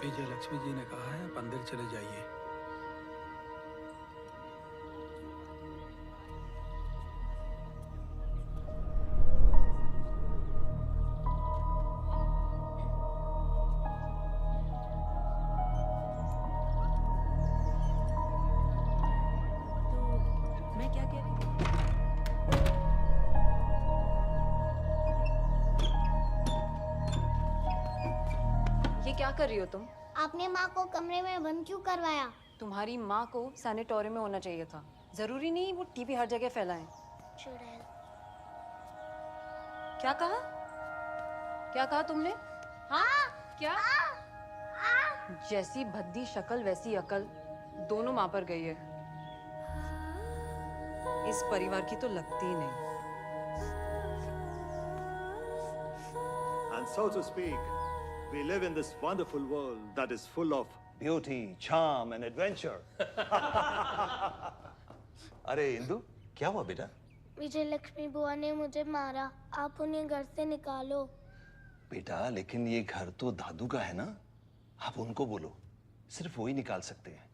विजय लक्ष्मी जी ने कहा है मंदिर चले जाइए। तो मैं क्या कह रही थी? ये क्या कर रही हो तुम? आपने माँ को कमरे में बंद क्यों करवाया? तुम्हारी माँ को सैनिटोरियम में होना चाहिए था। जरूरी नहीं वो टीबी हर जगह फैलाएं। चुड़ैल। क्या कहा? क्या कहा तुमने? हाँ। क्या? जैसी भद्दी शक्ल वैसी अकल, दोनों माँ पर गई है। इस परिवार की तो लगती ही नहीं। And so to speak, we live in this wonderful world that is full of beauty, charm and adventure. अरे इंदु, क्या हुआ बेटा? विजय लक्ष्मी बुआ ने मुझे मारा। आप उन्हें घर से निकालो। बेटा, लेकिन ये घर तो दादू का है ना? आप उनको बोलो, सिर्फ वो ही निकाल सकते हैं।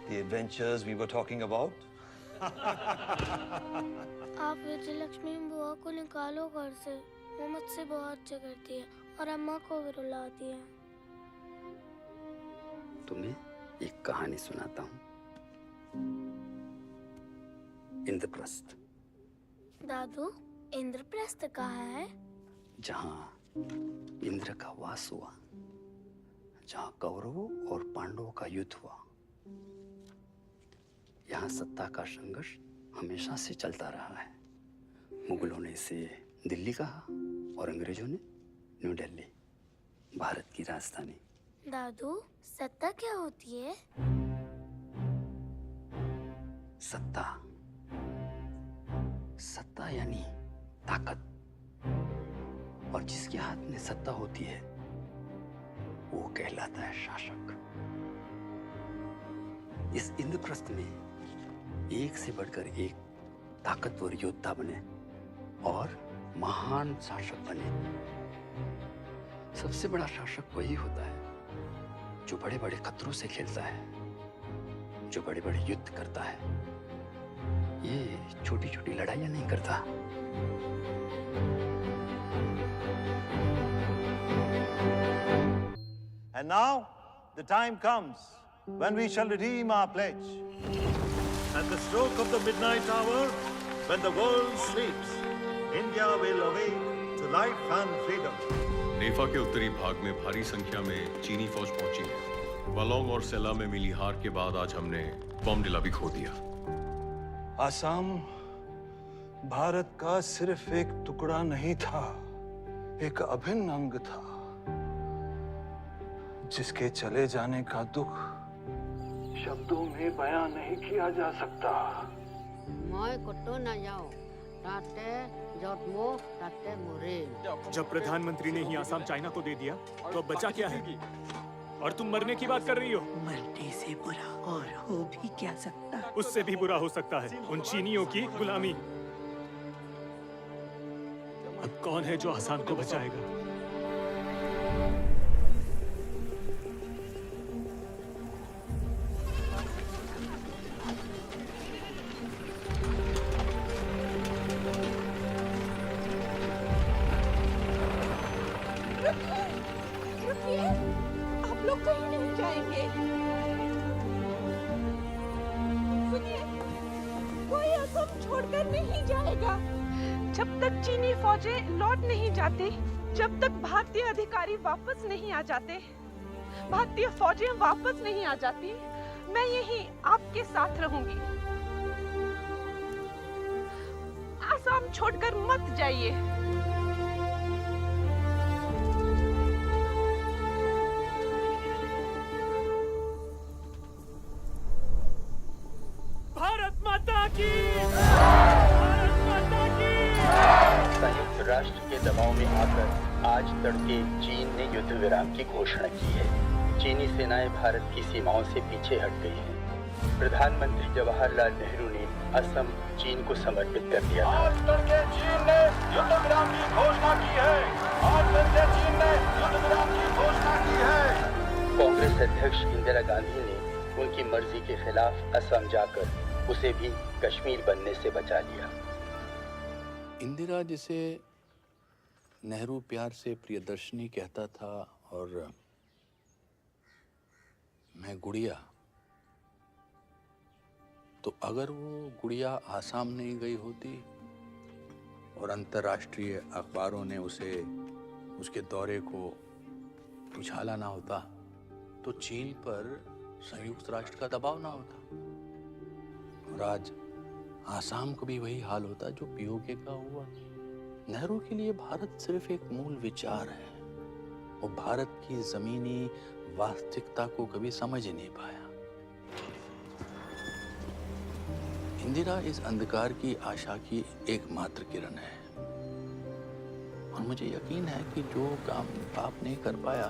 The adventures we were talking about. आप विजय लक्ष्मी बुआ को निकालो घर से। वो मुझसे बहुत झगड़ती है और अम्मा को भी रुलाती है। तुम्हें एक कहानी सुनाता हूँ। इंद्रप्रस्थ। दादू, इंद्रप्रस्थ कहाँ है? जहाँ इंद्र का वास हुआ, जहाँ कौरवों और पांडवों का युद्ध हुआ। यहाँ सत्ता का संघर्ष हमेशा से चलता रहा है। मुगलों ने इसे दिल्ली कहा और अंग्रेजों ने न्यू दिल्ली, भारत की राजधानी। दादू, सत्ता क्या होती है? सत्ता, सत्ता यानी ताकत। और जिसके हाथ में सत्ता होती है वो कहलाता है शासक। इस इंद्रप्रस्थ में एक से बढ़कर एक ताकतवर योद्धा बने और महान शासक बने। सबसे बड़ा शासक वही होता है जो बड़े बड़े खतरों से खेलता है, जो बड़े बड़े युद्ध करता है। ये छोटी छोटी लड़ाइयां नहीं करता। And now the time comes when we shall redeem our pledge. At the stroke of the midnight hour, when the world sleeps, India will awake to life and freedom. नेफा के उत्तरी भाग में भारी संख्या में चीनी फौज पहुंची है। वालोंग और सेला में मिली हार के बाद आज हमने बॉम्डिला भी खो दिया। आसाम भारत का सिर्फ एक टुकड़ा नहीं था, एक अभिन्न अंग था, जिसके चले जाने का दुख शब्दों में बयां नहीं किया जा सकता। मैं कोटो ना जाओ, ताते जटमो ताते मोरे। जब प्रधानमंत्री ने ही आसाम चाइना को दे दिया, तो अब बचा क्या है? और तुम मरने की बात कर रही हो? मरने से बुरा और हो भी क्या सकता? उससे भी बुरा हो सकता है उन चीनियों की गुलामी। अब कौन है जो आसाम को बचाएगा? आप लोग कहीं नहीं जाएंगे। सुनिए, कोई असम छोड़कर नहीं जाएगा। जब तक चीनी फौजें लौट नहीं जाती, जब तक भारतीय अधिकारी वापस नहीं आ जाते, भारतीय फौजें वापस नहीं आ जाती, मैं यहीं आपके साथ रहूंगी। आसाम छोड़कर मत जाइए। भारत माता की! भारत माता की! संयुक्त राष्ट्र के दबाव में आकर आज तड़के चीन ने युद्ध विराम की घोषणा की है। चीनी सेनाएं भारत की सीमाओं से पीछे हट गई हैं। प्रधानमंत्री जवाहरलाल नेहरू ने असम चीन को समर्पित कर दिया था। आज तड़के चीन ने युद्ध विराम की घोषणा की है। आज तड़के चीन ने युद्ध विराम की घोषणा की है। कांग्रेस अध्यक्ष इंदिरा गांधी ने उनकी मर्जी के खिलाफ असम जाकर उसे भी कश्मीर बनने से बचा लिया। इंदिरा जिसे नेहरू प्यार से प्रियदर्शनी कहता था और मैं गुड़िया, तो अगर वो गुड़िया आसाम नहीं गई होती और अंतर्राष्ट्रीय अखबारों ने उसे उसके दौरे को उछाला ना होता तो चीन पर संयुक्त राष्ट्र का दबाव ना होता और आज आसाम को भी वही हाल होता जो पीओके का हुआ। नेहरू के लिए भारत सिर्फ एक मूल विचार है। वो भारत की जमीनी वास्तविकता को कभी समझ ही नहीं पाया। इंदिरा इस अंधकार की आशा की एकमात्र किरण है और मुझे यकीन है कि जो काम बाप नहीं कर पाया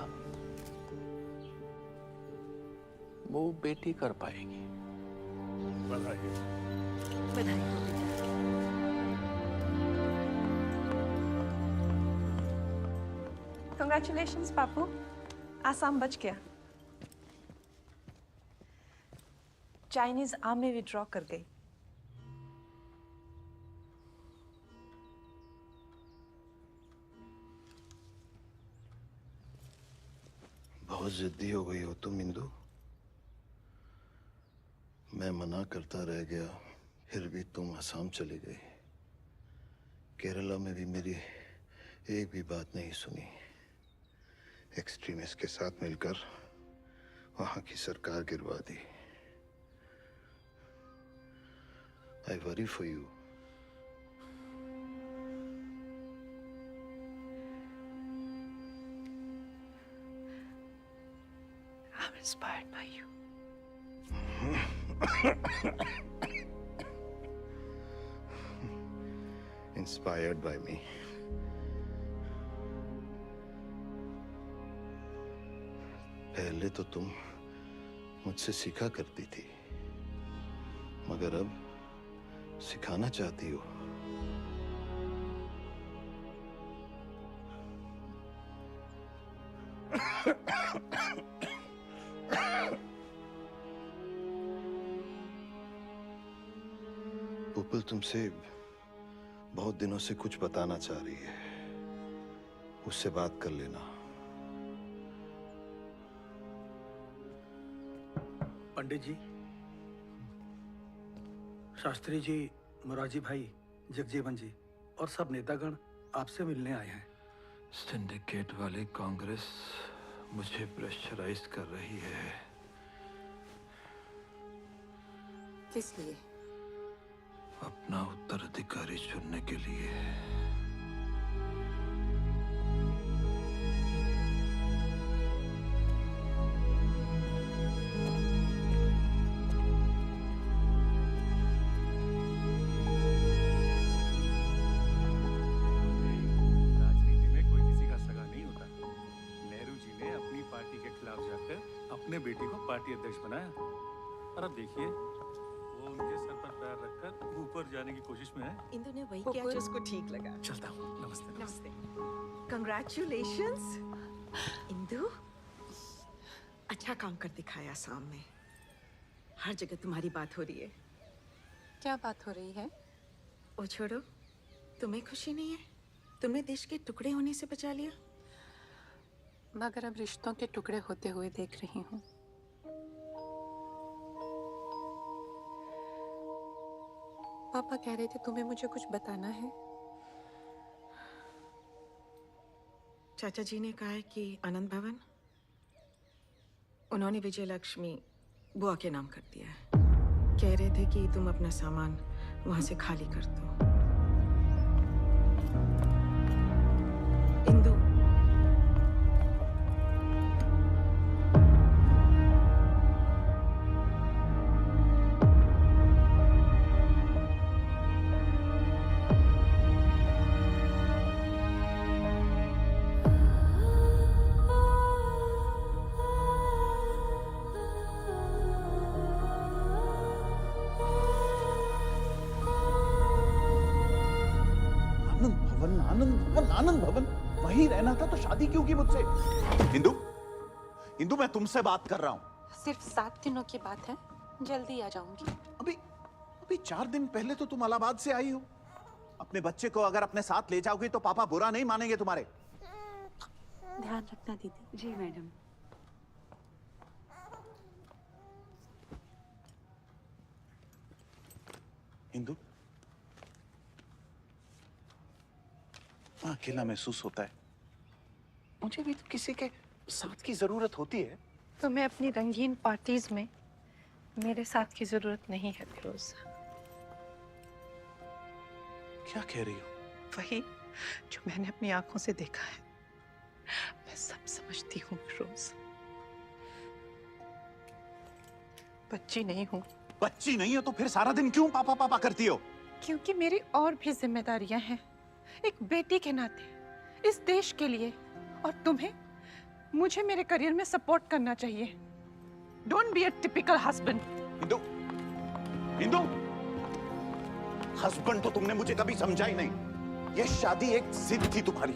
वो बेटी कर पाएगी। बधाई। कंग्रेचुलेशंस पापू, आसाम बच गया। चाइनीज आर्मी विड्रॉ कर गई। बहुत जिद्दी हो गई हो तुम इंदु। मैं मना करता रह गया फिर भी तुम असम चली गई। केरला में भी मेरी एक भी बात नहीं सुनी। एक्सट्रीमिस्ट के साथ मिलकर वहां की सरकार गिरवा दी। I worry for you. I'm inspired by you. Inspired by me. पहले तो तुम मुझसे सीखा करती थी, मगर अब सिखाना चाहती हो। पुपल तुमसे बहुत दिनों से कुछ बताना चाह रही है, उससे बात कर लेना। पंडित जी, शास्त्री जी, मोरारजी भाई, जगजीवन जी और सब नेतागण आपसे मिलने आए हैं। सिंडिकेट वाली कांग्रेस मुझे प्रेशराइज कर रही है। किस लिए? अपना उत्तराधिकारी चुनने के लिए। राजनीति में कोई किसी का सगा नहीं होता। नेहरू जी ने अपनी पार्टी के खिलाफ जाकर अपने बेटे को पार्टी अध्यक्ष बनाया और अब देखिए वो उनके सर पर पैर रखकर ऊपर जाने की कोशिश में है। इंदु ने वही किया जो उसको ठीक लगा। चलता हूँ। नमस्ते। नमस्ते। कंग्रेचुलेशंस इंदु, अच्छा काम कर दिखाया आसाम में। हर जगह तुम्हारी बात हो रही है। क्या बात हो रही है? वो छोड़ो, तुम्हें खुशी नहीं है? तुमने देश के टुकड़े होने से बचा लिया। मगर अब रिश्तों के टुकड़े होते हुए देख रही हूँ। पापा कह रहे थे तुम्हें मुझे कुछ बताना है। चाचा जी ने कहा है कि आनंद भवन उन्होंने विजय लक्ष्मी बुआ के नाम कर दिया है। कह रहे थे कि तुम अपना सामान वहां से खाली कर दो। इंदु, भवन, आनंद भवन, आनंद भवन, वहीं रहना था तो शादी क्यों की मुझसे? इंदु, इंदु, मैं तुमसे बात कर रहा हूँ। सिर्फ 7 दिनों की बात है, जल्दी आ जाऊंगी। अभी 4 दिन पहले तो तुम इलाहाबाद से आई हो। अपने बच्चे को अगर अपने साथ ले जाओगी तो पापा बुरा नहीं मानेंगे तुम्हारे। ध्यान रखना दीदी। जी मैडम। इंदु, अकेला महसूस होता है। मुझे भी तो किसी के साथ की जरूरत होती है। तुम्हें अपनी रंगीन पार्टीज में मेरे साथ की जरूरत नहीं है फिरोज। क्या कह रही हो? वही जो मैंने अपनी आंखों से देखा है। मैं सब समझती हूँ फिरोज। बच्ची नहीं हूँ। बच्ची नहीं हो तो फिर सारा दिन क्यों पापा पापा करती हो? क्योंकि मेरी और भी जिम्मेदारियां हैं, एक बेटी के नाते, इस देश के लिए। और तुम्हें मुझे मेरे करियर में सपोर्ट करना चाहिए। Don't be a typical husband. Indu, Indu, husband तो तुमने मुझे कभी समझा ही नहीं। ये शादी एक जिद थी तुम्हारी,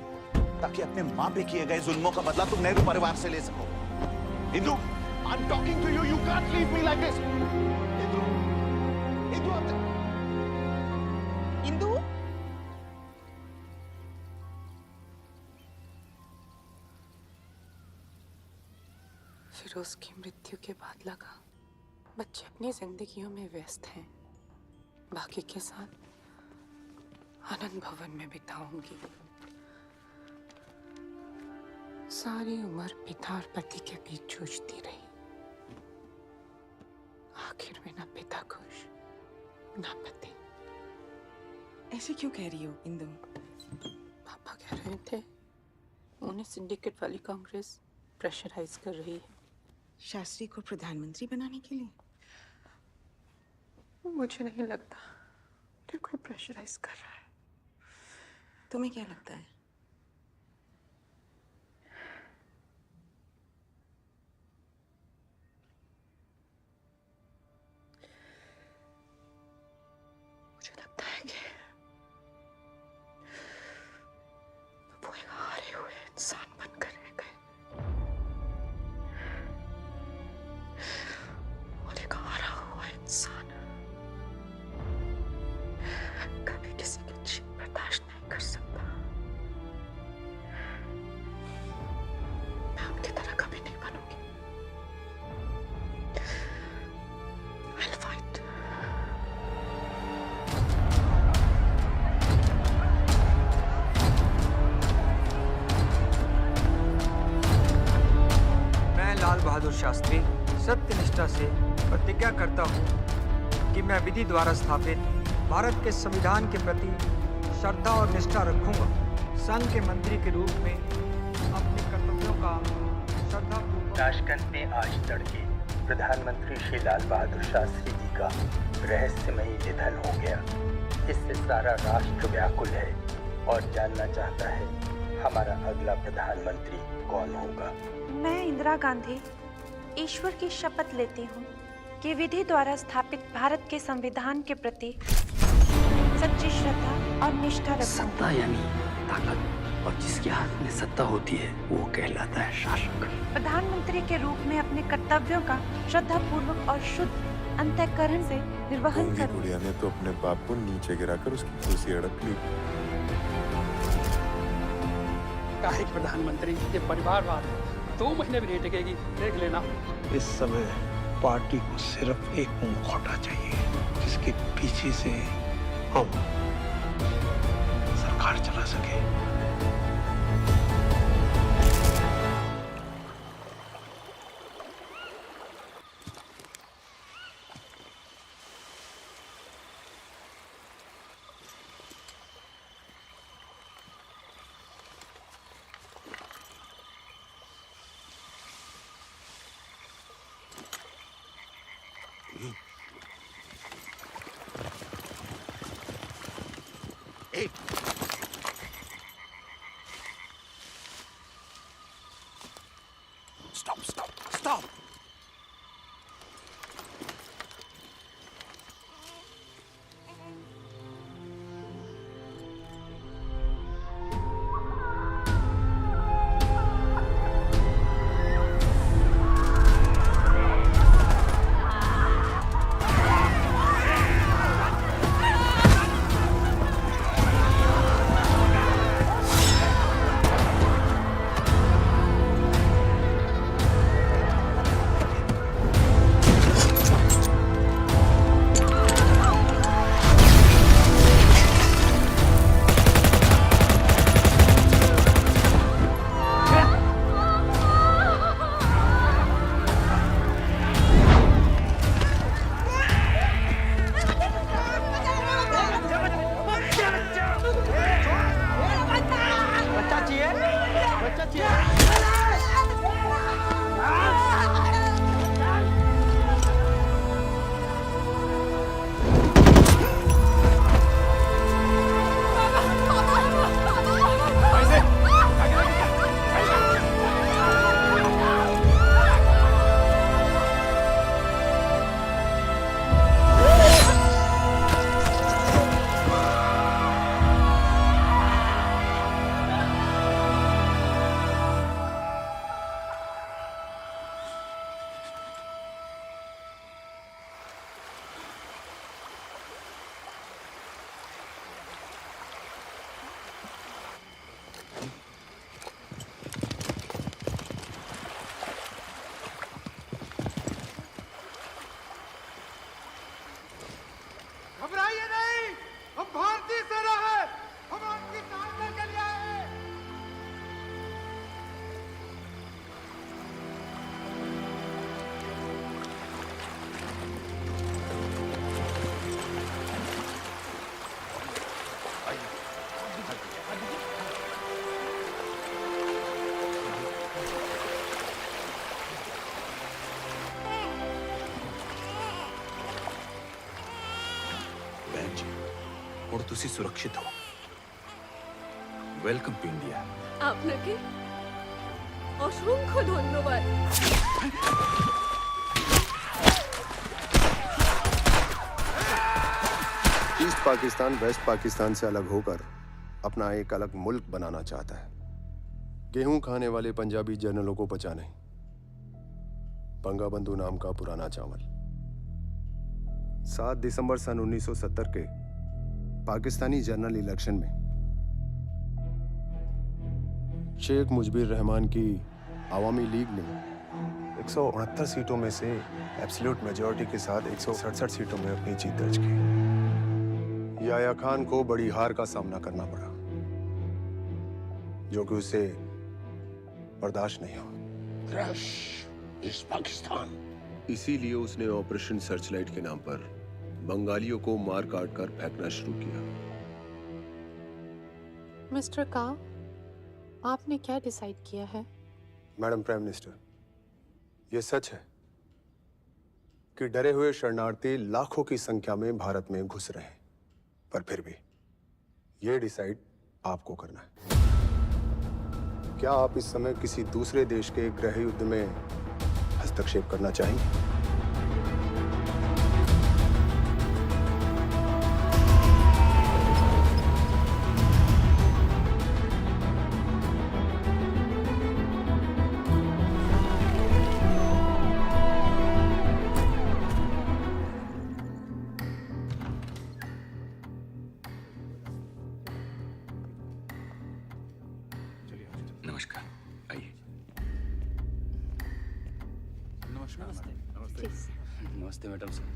ताकि अपने माँ पे किए गए जुल्मों का बदला तुम नेहरू परिवार से ले सको। Indu, I'm talking to you. You can't leave me like this. Indu, Indu, Indu, Firoz की मृत्यु के बाद लगा बच्चे अपनी जिंदगियों में व्यस्त हैं। बाकी के साथ आनंद भवन में बिताऊंगी। सारी उम्र पिता और पति के बीच जूझती रही। आखिर में ना पिता खुश, ना पति। ऐसे क्यों कह रही हो इंदु? पापा कह रहे थे उन्हें सिंडिकेट वाली कांग्रेस प्रेशराइज कर रही है। शास्त्री को प्रधानमंत्री बनाने के लिए? मुझे नहीं लगता कि कोई प्रेशराइज कर रहा है। तुम्हें क्या लगता है? मुझे लगता है कि वो एक हारे हुए इंसान बनकर रह गए। और एक हारा हुआ इंसान कभी किसी की जीत बर्दाश्त नहीं कर सकता। मैं उनकी तरह कभी नहीं बनूंगी। I'll fight. मैं लाल बहादुर शास्त्री सत्यनिष्ठा से प्रतिज्ञा करता हूँ कि मैं विधि द्वारा स्थापित भारत के संविधान के प्रति श्रद्धा और निष्ठा रखूंगा। संघ के मंत्री के रूप में अपने कर्तव्यों का श्रद्धापूर्वक। ताशकंद में आज तड़के प्रधानमंत्री श्री लाल बहादुर शास्त्री जी का रहस्यमयी निधन हो गया। इससे सारा राष्ट्र व्याकुल है और जानना चाहता है हमारा अगला प्रधानमंत्री कौन होगा। मैं इंदिरा गांधी ईश्वर की शपथ लेती हूँ कि विधि द्वारा स्थापित भारत के संविधान के प्रति सच्ची श्रद्धा और निष्ठा रखूंगी। सत्ता यानी ताकत, और जिसके हाथ में सत्ता होती है वो कहलाता है शासक। प्रधानमंत्री के रूप में अपने कर्तव्यों का श्रद्धापूर्वक और शुद्ध अंतःकरण से निर्वहन करूंगी। गुड़िया ने तो अपने बाप को नीचे गिराकर उसकी कुर्सी अड़क ली। काहे प्रधानमंत्री, ये परिवारवाद 2 महीने भी नहीं टिकेगी, देख लेना। इस समय पार्टी को सिर्फ एक मुखौटा चाहिए जिसके पीछे से हम सरकार चला सके। Stop! और तुसी सुरक्षित हो। Welcome to India. আপনাকে অসংখ্য ধন্যবাদ। ईस्ट पाकिस्तान वेस्ट पाकिस्तान से अलग होकर अपना एक अलग मुल्क बनाना चाहता है। गेहूं खाने वाले पंजाबी जनरलों को बचा नहीं, बंगा बंधु नाम का पुराना चावल। 7 दिसंबर सन 1970 के पाकिस्तानी जनरल इलेक्शन में शेख मुजबिर रहमान की आवामी लीग ने 169 सीटों में से एब्सोल्यूट मेजॉरिटी के साथ 167 सीटों में अपनी जीत दर्ज की। याया खान को बड़ी हार का सामना करना पड़ा, जो कि उसे बर्दाश्त नहीं हुआ। इस पाकिस्तान। इसीलिए उसने ऑपरेशन सर्चलाइट के नाम पर बंगालियों को मार काट कर फेंकना शुरू किया। मिस्टर का, आपने क्या डिसाइड किया है? मैडम प्राइम मिनिस्टर, यह सच है कि डरे हुए शरणार्थी लाखों की संख्या में भारत में घुस रहे हैं, पर फिर भी यह डिसाइड आपको करना है। क्या आप इस समय किसी दूसरे देश के गृह युद्ध में हस्तक्षेप करना चाहेंगे? नमस्कार, आइए। नमस्ते मैडम सर।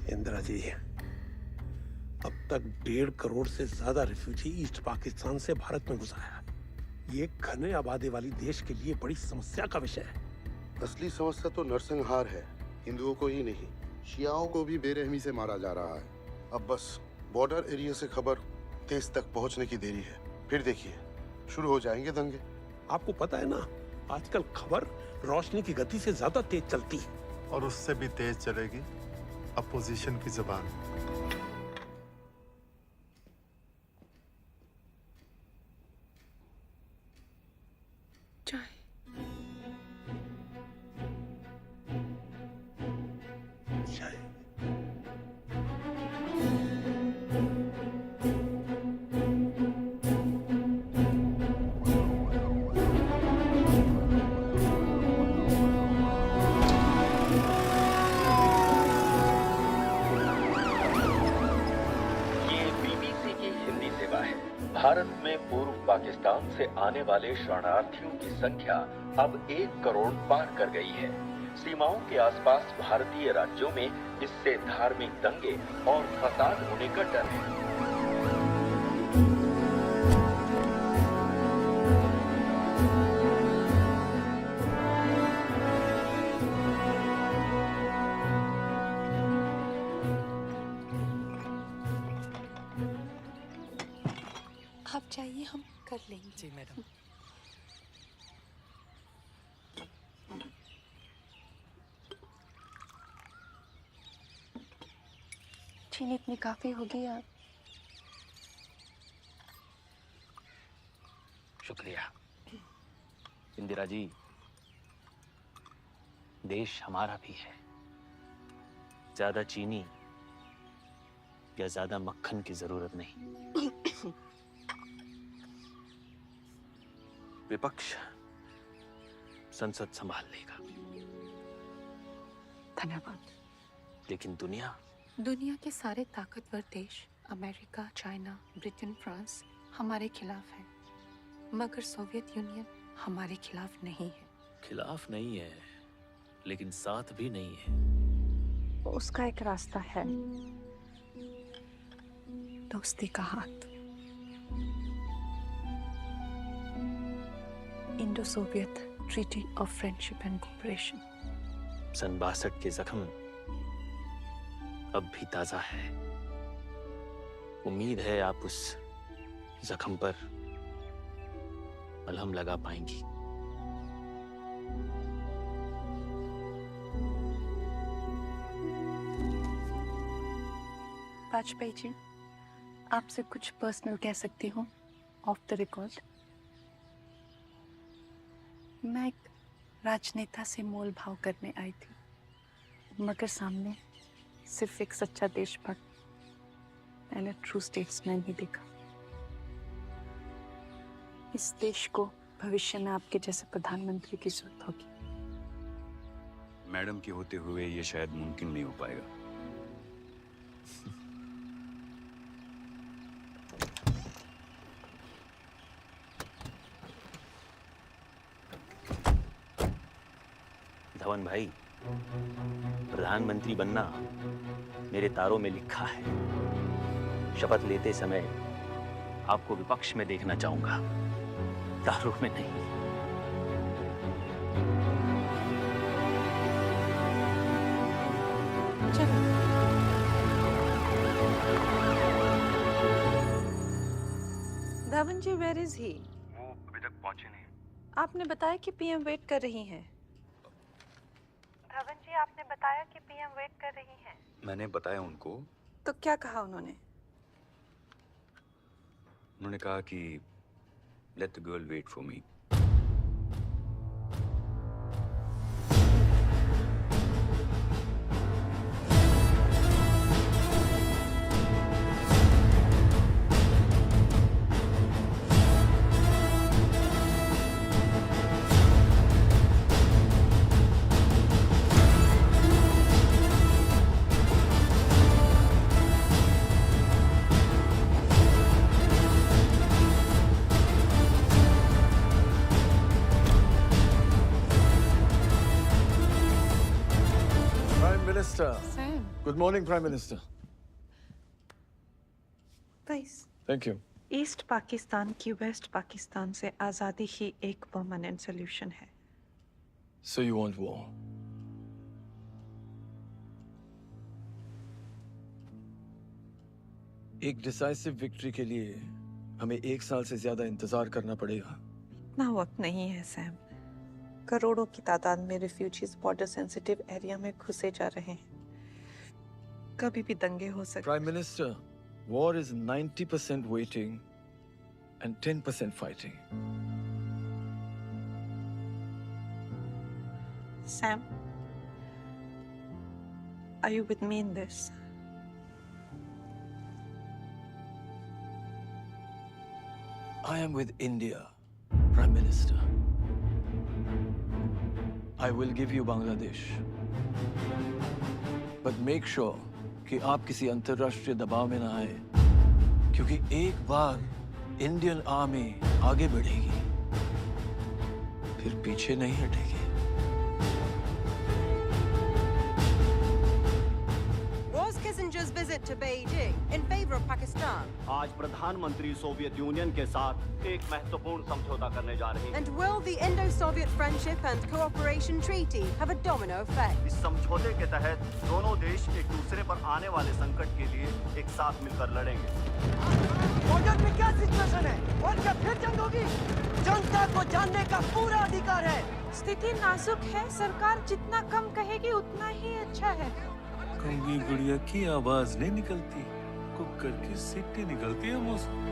इंदिरा जी, अब तक 1.5 करोड़ से ज्यादा रिफ्यूजी ईस्ट पाकिस्तान से भारत में घुसा है। ये घने आबादी वाली देश के लिए बड़ी समस्या का विषय है। असली समस्या तो नरसंहार है। हिंदुओं को ही नहीं, शियाओं को भी बेरहमी से मारा जा रहा है। अब बस बॉर्डर एरिया से खबर देश तक पहुंचने की देरी है, फिर देखिए शुरू हो जाएंगे दंगे। आपको पता है ना, आजकल खबर रोशनी की गति से ज्यादा तेज चलती है। और उससे भी तेज चलेगी अपोजिशन की जुबान। भारत में पूर्व पाकिस्तान से आने वाले शरणार्थियों की संख्या अब 1 करोड़ पार कर गई है। सीमाओं के आसपास भारतीय राज्यों में इससे धार्मिक दंगे और फसाद होने का डर है। आप चाहिए, हम कर लेंगे। जी मैडम। चीनी इतनी काफी होगी अब। शुक्रिया। इंदिरा जी, देश हमारा भी है। ज्यादा चीनी या ज्यादा मक्खन की जरूरत नहीं। विपक्ष संसद संभाल लेगा। धन्यवाद। लेकिन दुनिया के सारे ताकतवर देश, अमेरिका, चाइना, ब्रिटेन, फ्रांस हमारे खिलाफ है, मगर सोवियत यूनियन हमारे खिलाफ नहीं है। खिलाफ नहीं है, लेकिन साथ भी नहीं है। उसका एक रास्ता है, दोस्ती का हाथ। Indo Soviet treaty of friendship and cooperation. सन 62 के जख्म अब भी ताजा है। उम्मीद है आप उस जख्म पर मलहम लगा पाएंगी। वाजपेयी जी, आपसे कुछ पर्सनल कह सकती हूँ ऑफ द रिकॉर्ड? मैं एक राजनेता से मोल भाव करने आई थी, मगर सामने सिर्फ एक सच्चा देशभक्त एंड ट्रू स्टेट्समैन ही देखा। इस देश को भविष्य में आपके जैसे प्रधानमंत्री की जरूरत होगी। मैडम के होते हुए ये शायद मुमकिन नहीं हो पाएगा। धवन भाई, प्रधानमंत्री बनना मेरे तारों में लिखा है। शपथ लेते समय आपको विपक्ष में देखना चाहूंगा, तारों में नहीं। धवन जी, वेयर इज ही? वो अभी तक पहुंचे नहीं। आपने बताया कि पीएम वेट कर रही हैं। धवन जी, आपने बताया कि पीएम वेट कर रही हैं। मैंने बताया उनको। तो क्या कहा उन्होंने? उन्होंने कहा कि let the girl wait for me. Sam. Good morning, Prime Minister. Please. Thank you. East Pakistan की वेस्ट पाकिस्तान से आजादी ही एक परमानेंट सॉल्यूशन है। So you want war? एक डिसाइसिव विक्ट्री के लिए हमें 1 साल से ज्यादा इंतजार करना पड़ेगा। इतना वक्त नहीं है सैम। करोड़ों की तादाद में रिफ्यूजीज बॉर्डर सेंसिटिव एरिया में घुसे जा रहे हैं। कभी भी दंगे हो सकते। Prime Minister, war is 90% waiting and 10% fighting. Sam, are you with me in this? I am with India, Prime Minister. I will give you Bangladesh. But make sure कि आप किसी अंतर्राष्ट्रीय दबाव में ना आए, क्योंकि एक बार इंडियन आर्मी आगे बढ़ेगी, फिर पीछे नहीं हटेगी। Was Kissinger's visit to Beijing in favor of Pakistan? आज प्रधानमंत्री सोवियत यूनियन के साथ एक महत्वपूर्ण समझौता करने जा रही हैं। And will the Indo-Soviet Friendship and Cooperation Treaty have a domino effect? इस समझौते के तहत दोनों देश एक दूसरे पर आने वाले संकट के लिए एक साथ मिलकर लड़ेंगे। बॉर्डर पे क्या सिचुएशन है और क्या फिर जंग होगी? जनता को जानने का पूरा अधिकार है। स्थिति नाजुक है। सरकार जितना कम कहेगी उतना ही अच्छा है। कंगी गुड़िया की आवाज नहीं निकलती, कुकर की सीटी निकलती है मुझसे।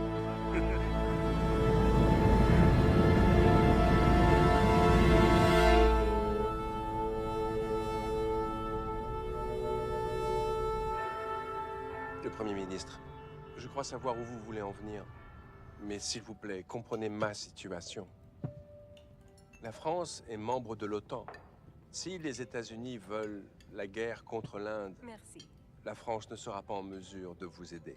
Le Premier ministre, je crois savoir où vous voulez en venir. Mais s'il vous plaît, comprenez ma situation. La France est membre de l'OTAN. Si les États-Unis veulent la guerre contre l'Inde, Merci. la France ne sera pas en mesure de vous aider.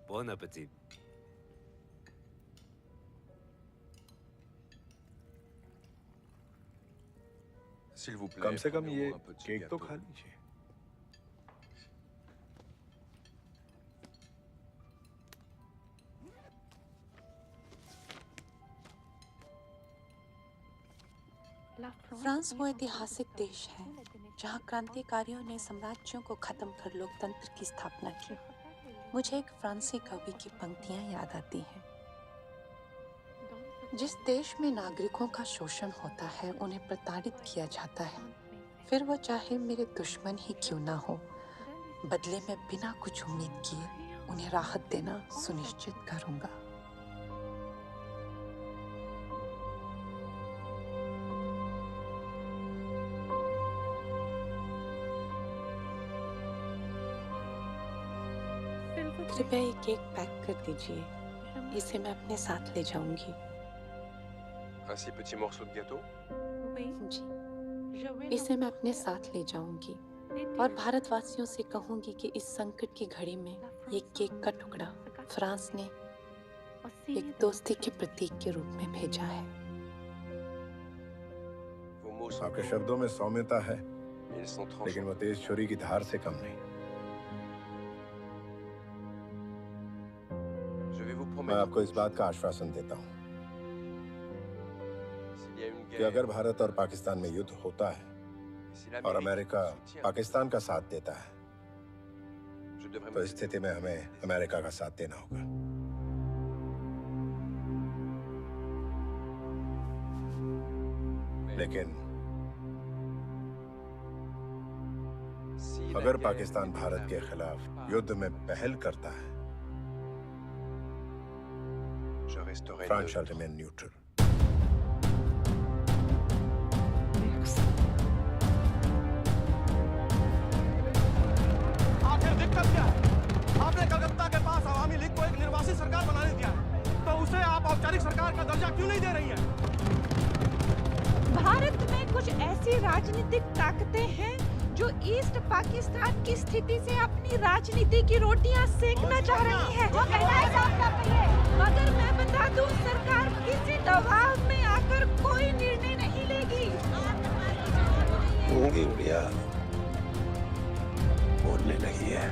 Bon appétit. S'il vous plaît, कम से कम prenez-moi ये un petit cake तो gâteau. खा लीजिए। France वो ऐतिहासिक देश है जहाँ क्रांतिकारियों ने साम्राज्यों को खत्म कर लोकतंत्र की स्थापना की। मुझे एक फ्रांसीसी कवि की पंक्तियाँ याद आती हैं। जिस देश में नागरिकों का शोषण होता है, उन्हें प्रताड़ित किया जाता है, फिर वो चाहे मेरे दुश्मन ही क्यों ना हो, बदले में बिना कुछ उम्मीद किए उन्हें राहत देना सुनिश्चित करूंगा। कृपया ये केक पैक कर दीजिए, इसे मैं अपने साथ ले जाऊंगी। Un si petit morceau de gâteau? जी, इसे मैं अपने साथ ले जाऊंगी और भारतवासियों से कहूंगी कि इस संकट की घड़ी में ये केक का टुकड़ा फ्रांस ने एक दोस्ती के प्रतीक के रूप में भेजा है। आपके शब्दों में सौम्यता है, लेकिन वो तेज छुरी की धार से कम नहीं। मैं आपको इस बात का आश्वासन देता हूँ कि अगर भारत और पाकिस्तान में युद्ध होता है और अमेरिका पाकिस्तान का साथ देता है, तो इस स्थिति में हमें अमेरिका का साथ देना होगा। लेकिन अगर पाकिस्तान भारत के खिलाफ युद्ध में पहल करता है, France shall remain neutral. आखिर दिक्कत क्या है? आपने कलकत्ता के पास आवामी लीग को एक निर्वासित सरकार बनाने दिया है, तो उसे आप औपचारिक सरकार का दर्जा क्यों नहीं दे रही हैं? भारत में कुछ ऐसी राजनीतिक ताकतें हैं जो ईस्ट पाकिस्तान की स्थिति से अपनी राजनीति की रोटियां सेकना चाह रही है। वो कहना है साफ कर रही है। मगर मैं बता दूं, सरकार किसी दबाव में आकर कोई निर्णय नहीं लेगी। होंगी उड़िया बोलने लगी है।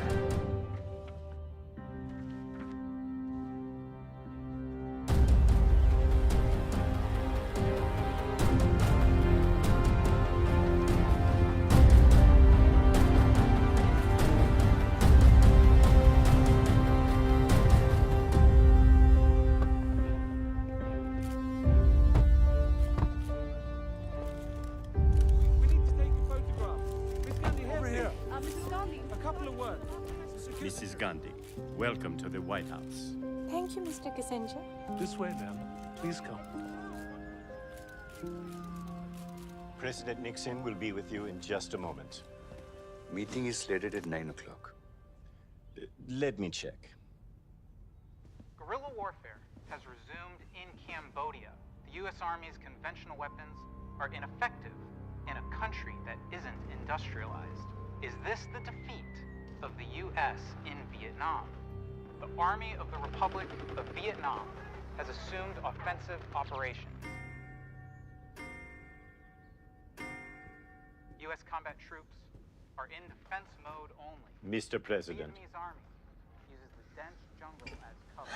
Mrs. Gandhi, welcome to the White House. Thank you, Mr. Kissinger. This way, ma'am. Please come. President Nixon will be with you in just a moment. Meeting is slated at 9 o'clock. Let me check. Guerrilla warfare has resumed in Cambodia. The U.S. Army's conventional weapons are ineffective in a country that isn't industrialized. Is this the defeat of the U.S. in Vietnam? The Army of the Republic of Vietnam has assumed offensive operations. U.S. combat troops are in defense mode only. Mr. President. The Vietnamese army uses the dense jungle as cover.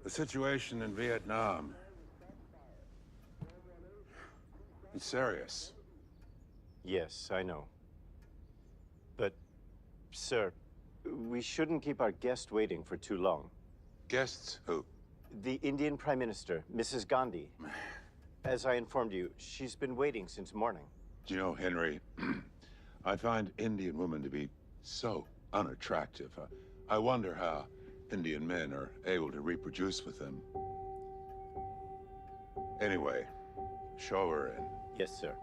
The situation in Vietnam is serious. Yes, I know. But, sir, we shouldn't keep our guest waiting for too long. Guests who? The Indian Prime Minister, Mrs. Gandhi. As I informed you, she's been waiting since morning. Do you know, Henry, I find Indian women to be so unattractive. I wonder how Indian men are able to reproduce with them. Anyway, show her in. Yes, sir.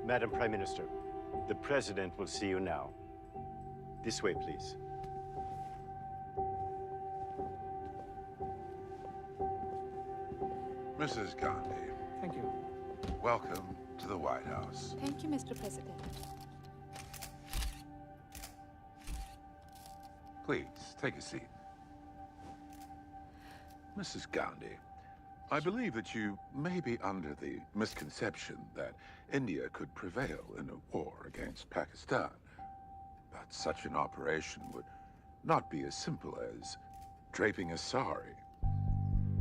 Madam Prime Minister, the President will see you now. This way, please. Mrs. Gandhi. Thank you. Welcome to the White House. Thank you, Mr. President. Please, take a seat. Mrs. Gandhi, I believe that you may be under the misconception that India could prevail in a war against Pakistan. But such an operation would not be as simple as draping a sari.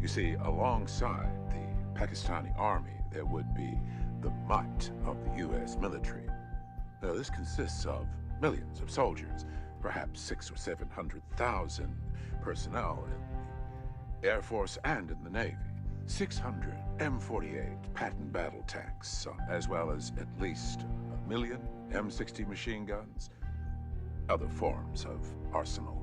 You see, alongside the Pakistani army, there would be the might of the U.S. military. Now, this consists of millions of soldiers, perhaps 600,000 or 700,000 personnel in the Air Force and in the Navy, 600 M48 Patton battle tanks, as well as at least 1 million M60 machine guns, other forms of arsenal.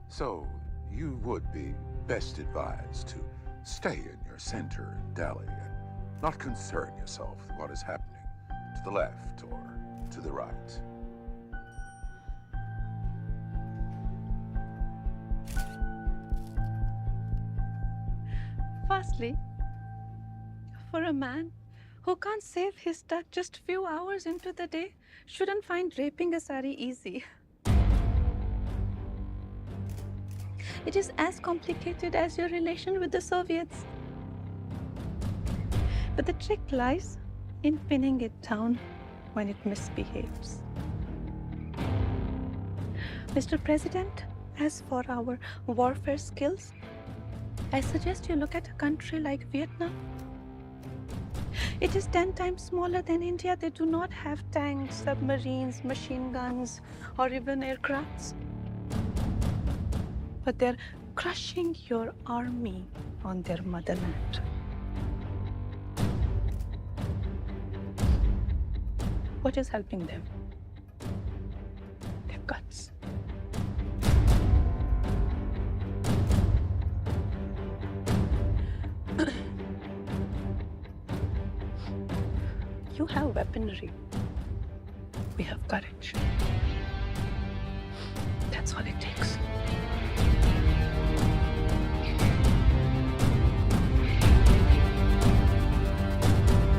So you would be best advised to stay in your center in Delhi and not concern yourself with what is happening to the left or to the right. Firstly, for a man who can't save his duck just few hours into the day, shouldn't find raping a sari easy. It is as complicated as your relation with the Soviets. But the trick lies in pinning it down when it misbehaves. Mr. President, as for our warfare skills, I suggest you look at a country like Vietnam. It is 10 times smaller than India. They do not have tanks, submarines, machine guns, or even aircrafts. But they're crushing your army on their motherland. What is helping them? Their guts. You have weaponry. We have courage. That's all it takes.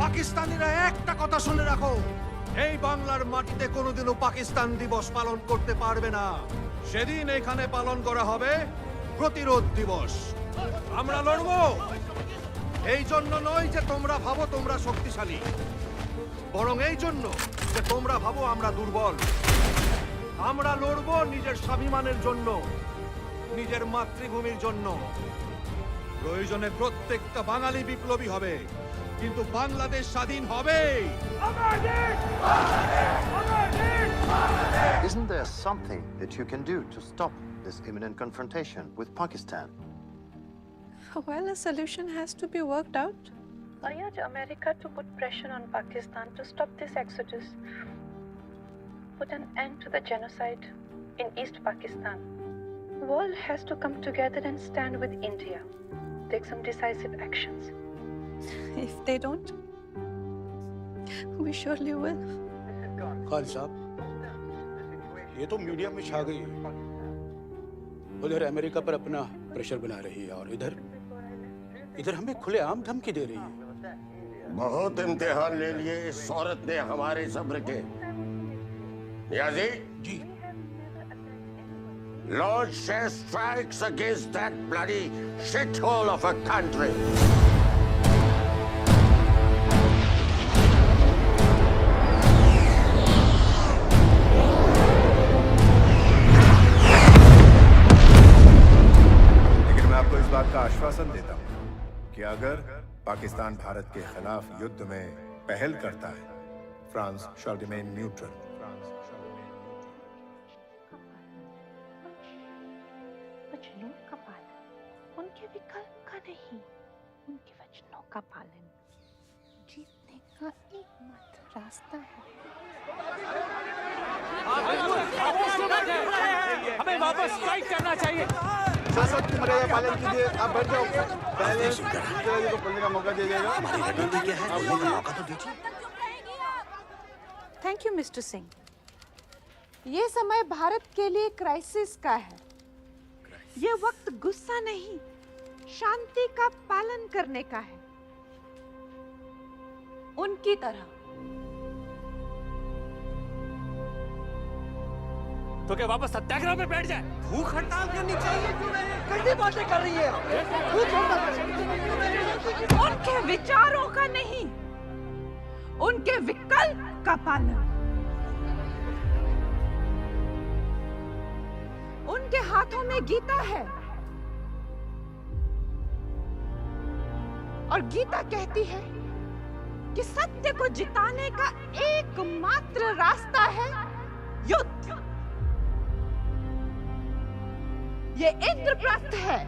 পাকিস্তানিরা একটা কথা শুনে রাখো, এই বাংলার মাটিতে কোনোদিনও পাকিস্তান দিবস পালন করতে পারবে না। সেদিন এখানে পালন করা হবে প্রতিরোধ দিবস। আমরা লড়বো এই জন্য নয় যে তোমরা ভাবো তোমরা শক্তিশালী, বরং এই জন্য যে তোমরা ভাবো আমরা দুর্বল। আমরা লড়বো নিজের স্বাভিমানের জন্য, নিজের মাতৃভূমির জন্য। প্রয়োজনে প্রত্যেকটা বাঙালি বিপ্লবী হবে, কিন্তু বাংলাদেশ স্বাধীন হবে। Isn't there something that you can do to stop this imminent confrontation with Pakistan? Well, a solution has to be worked out. I urge America to put pressure on Pakistan to stop this exodus. Put an end to the genocide in East Pakistan. The world has to come together and stand with India. Take some decisive actions. If they don't, we surely will. Khan साहब, ये तो media में छा गई है। उधर America पर अपना प्रेशर बना रही है और इधर हमें खुलेआम धमकी दे रही है। बहुत इम्तिहान ले लिए इस औरत ने हमारे सब्र के। नियाजी जी, launch air strikes against that bloody shithole of a country. लेकिन मैं आपको इस बात का आश्वासन देता हूं कि अगर पाकिस्तान भारत के खिलाफ युद्ध में पहल करता है, फ्रांस shall remain neutral. वचनों का पालन, उनके विकल्प का नहीं, उनके वचनों का पालन जीतने का एकमात्र रास्ता है। हमें वापस फाइट करना चाहिए। शासन की मर्यादा पालन कीजिए। आप बैठ जाओ। पहले को बोलने का मौका दे देगा। Thank you, Mr. Singh. ये समय भारत के लिए क्राइसिस का है। ये वक्त गुस्सा नहीं, शांति का पालन करने का है। उनकी तरह। तो क्या वापस सत्याग्रह में बैठ जाए? भूख हड़ताल करनी चाहिए क्यों नहीं? कैसी बातें कर रही है? भूख हड़ताल उनके विचारों का नहीं, उनके विकल्प का पालन। उनके हाथों में गीता है और गीता कहती है कि सत्य को जिताने का एकमात्र रास्ता है युद्ध। ये इंद्रप्रस्थ है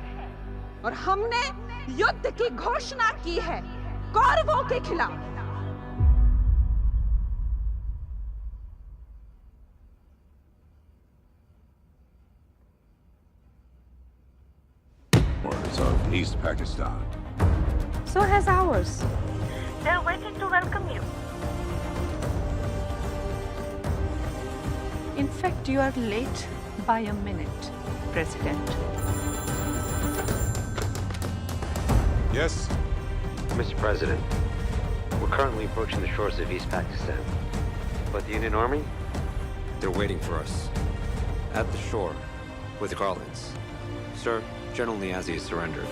और हमने युद्ध की घोषणा की है कौरवों के खिलाफ। Borders of East Pakistan. So has ours. They're waiting to welcome you. In fact, you are late by a minute, President. Yes? Mr. President, we're currently approaching the shores of East Pakistan. But the Union Army? They're waiting for us. At the shore, with the Garlands. Sir, General Niazi has surrendered.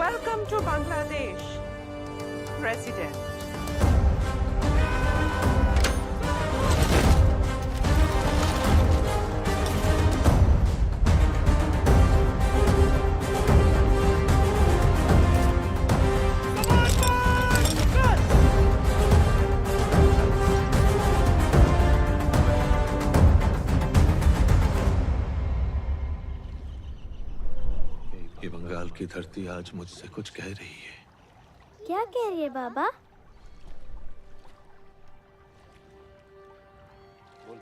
Welcome to Bangladesh, President. ये बंगाल की धरती आज मुझसे कुछ कह रही है। क्या कह रही है बाबा?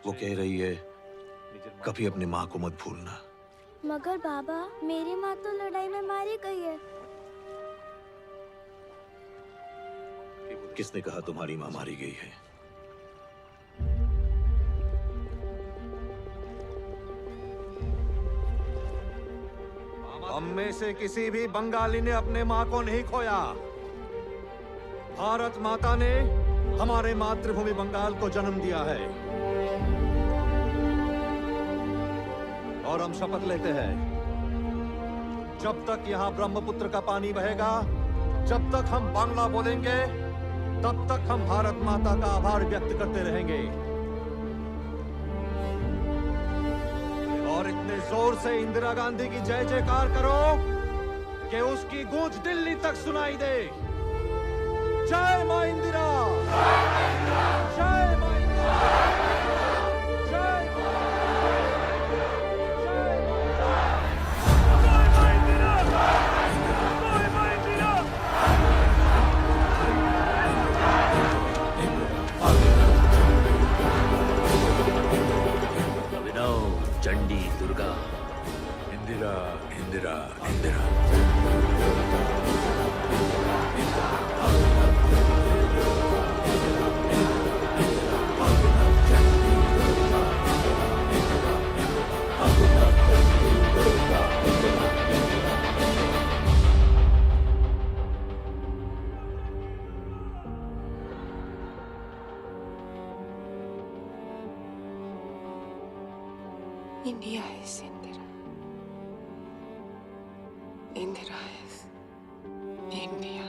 वो कह रही है कभी अपनी माँ को मत भूलना। मगर बाबा, मेरी माँ तो लड़ाई में मारी गई है। किसने कहा तुम्हारी माँ मारी गई है? हम में से किसी भी बंगाली ने अपने माँ को नहीं खोया। भारत माता ने हमारे मातृभूमि बंगाल को जन्म दिया है और हम शपथ लेते हैं, जब तक यहाँ ब्रह्मपुत्र का पानी बहेगा, जब तक हम बांग्ला बोलेंगे, तब तक हम भारत माता का आभार व्यक्त करते रहेंगे। और इतने जोर से इंदिरा गांधी की जय जयकार करो कि उसकी गूंज दिल्ली तक सुनाई दे। जय मां इंदिरा! जय मां इंदिरा! जय अभिनव, Chandi, Durga, Indira, Indira, Indira. India is Indira. Indira is India.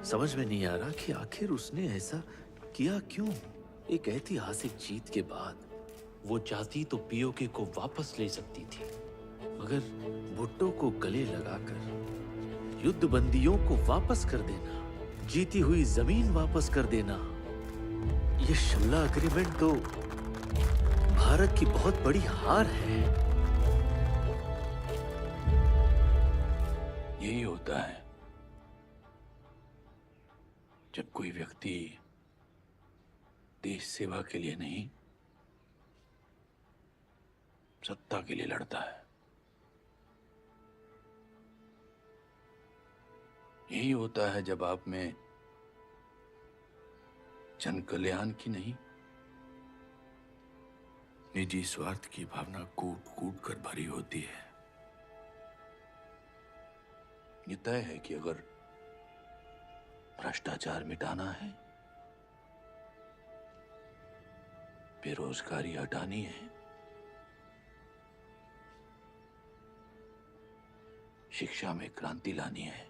समझ में नहीं आ रहा कि आखिर उसने ऐसा किया क्यों। एक ऐतिहासिक जीत के बाद वो चाहती तो पीओके को वापस ले सकती थी, मगर भुट्टो को गले लगाकर युद्ध बंदियों को वापस कर देना, जीती हुई जमीन वापस कर देना, ये शिमला एग्रीमेंट तो भारत की बहुत बड़ी हार है। यही होता है जब कोई व्यक्ति देश सेवा के लिए नहीं, सत्ता के लिए लड़ता है। यही होता है जब आप में जन कल्याण की नहीं, निजी स्वार्थ की भावना कूट कूट कर भरी होती है। ये तय है कि अगर भ्रष्टाचार मिटाना है, बेरोजगारी हटानी है, शिक्षा में क्रांति लानी है,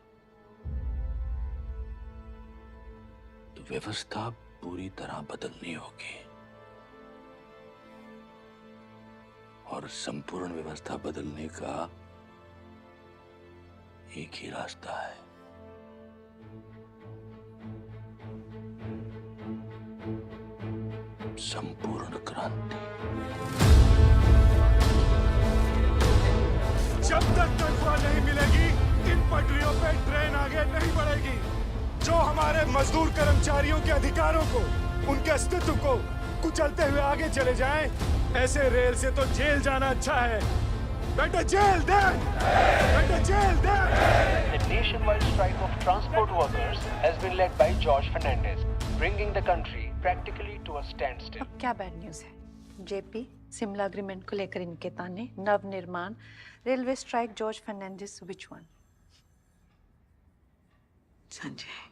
तो व्यवस्था पूरी तरह बदलनी होगी। और संपूर्ण व्यवस्था बदलने का एक ही रास्ता है। संपूर्ण क्रांति। जब तक तनख्वाह नहीं मिलेगी, इन पटरियों पे ट्रेन आगे नहीं बढ़ेगी। जो हमारे मजदूर कर्मचारियों के अधिकारों को, उनके अस्तित्व को कुचलते हुए आगे चले जाएं, ऐसे रेल से तो जेल जाना अच्छा है। बेटा जेल दे, बेटा जेल दे। The nationwide strike of transport workers has been led by George Fernandez, bringing the country practically to a standstill. अब क्या बैड न्यूज़ है? जेपी, शिमला एग्रीमेंट को लेकर इनके ताने, Nav Nirman, railway strike, George Fernandes, which one? Sanjay,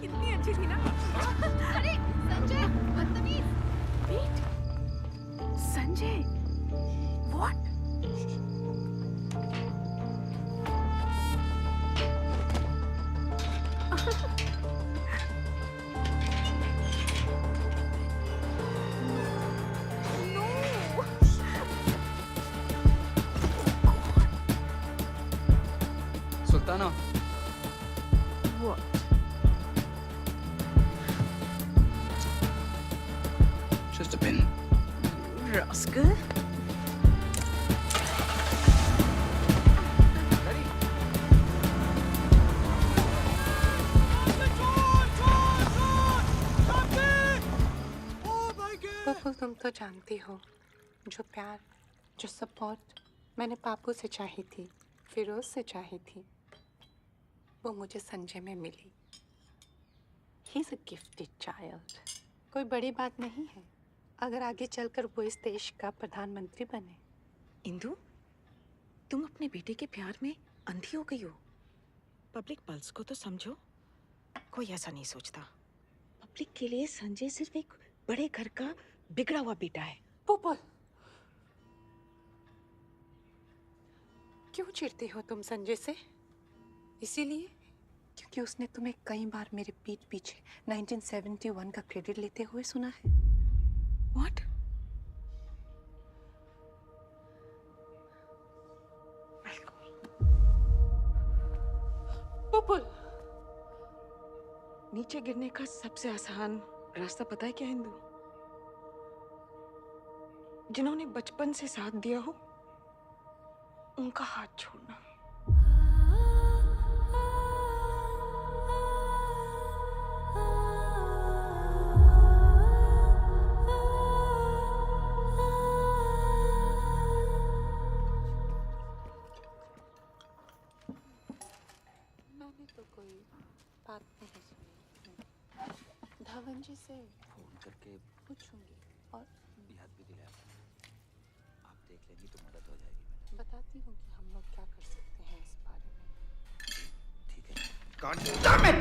कितनी अच्छी थी ना? अरे संजय, बदतमीज! Wait, Sanjay, what? Sultana, What? just a pin. Rascal? पापू, तुम तो जानती हो, जो प्यार, जो सपोर्ट मैंने पापू से चाही थी, फिरोज से चाही थी, वो मुझे संजय में मिली। He's a gifted child. कोई बड़ी बात नहीं है अगर आगे चलकर वो इस देश का प्रधानमंत्री बने। इंदु, तुम अपने बेटे के प्यार में अंधी हो गई हो। पब्लिक पल्स को तो समझो। कोई ऐसा नहीं सोचता। पब्लिक के लिए संजय सिर्फ एक बड़े घर का बिगड़ा हुआ बेटा है। पुपल, क्यों चिढ़ती हो तुम संजय से? इसीलिए क्योंकि उसने तुम्हें कई बार मेरे पीठ पीछे 1971 का क्रेडिट लेते हुए सुना है। What? पुपल, नीचे गिरने का सबसे आसान रास्ता पता है क्या इंदु? जिन्होंने बचपन से साथ दिया हो, उनका हाथ छोड़ना। मैंने तो कोई बात नहीं सुनी। धवन जी से फोन करके पूछूंगी और याद भी दिलाया। आप देख लेंगी तो मदद हो जाएगी। बताती हूँ कि हम लोग क्या कर सकते हैं इस बारे में। ठीक है। God damn it!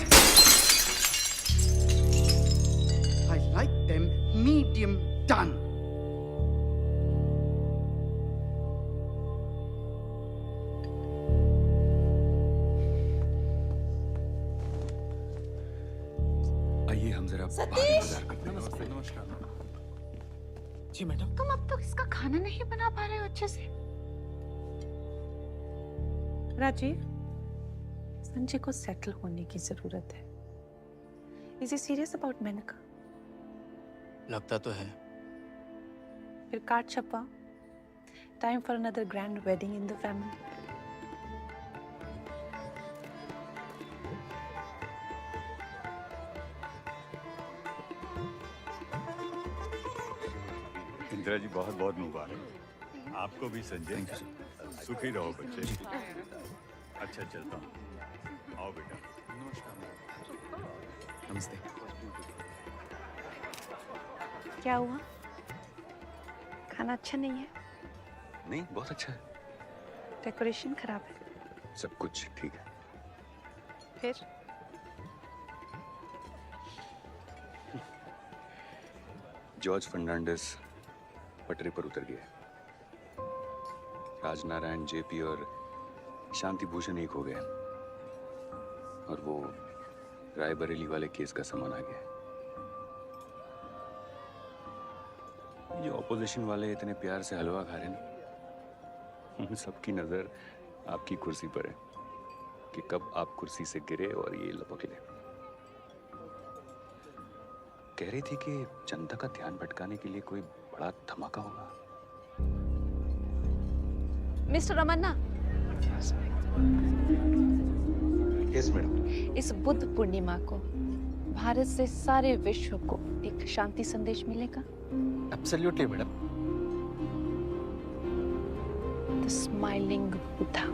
I like them medium done. आइए हम जरा बाहर इंतजार करते हैं। नमस्कार। जी मैडम। तुम अब तक इसका खाना नहीं बना पा रहे हो अच्छे से। राजीव, संजय को सेटल होने की जरूरत है। Is he serious about Maneka? लगता तो है। फिर कार्ड छपा। Time for another grand wedding in the family. Indira ji बहुत बहुत मुबारक। आपको भी संजय। सुखी रहो बच्चे। अच्छा चलता हूँ। आओ बेटा। नमस्ते। क्या हुआ? खाना अच्छा नहीं है? नहीं, बहुत अच्छा है। डेकोरेशन खराब है? सब कुछ ठीक है। फिर? जॉर्ज फर्नांडिस पटरी पर उतर गया। राजनारायण, जेपी और शांति भूषण एक हो गए और वो रायबरेली वाले केस का सामान आ गया। जो ऑपोजिशन वाले इतने प्यार से हलवा खा रहे हैं ना, उन सबकी नजर आपकी कुर्सी पर है कि कब आप कुर्सी से गिरे और ये लपक ले। कह रही थी कि जनता का ध्यान भटकाने के लिए कोई बड़ा धमाका होगा। Mister Ramanna, yes madam. इस बुद्ध पूर्णिमा को भारत से सारे विश्व को एक शांति संदेश मिलेगा। Absolutely madam. The smiling Buddha.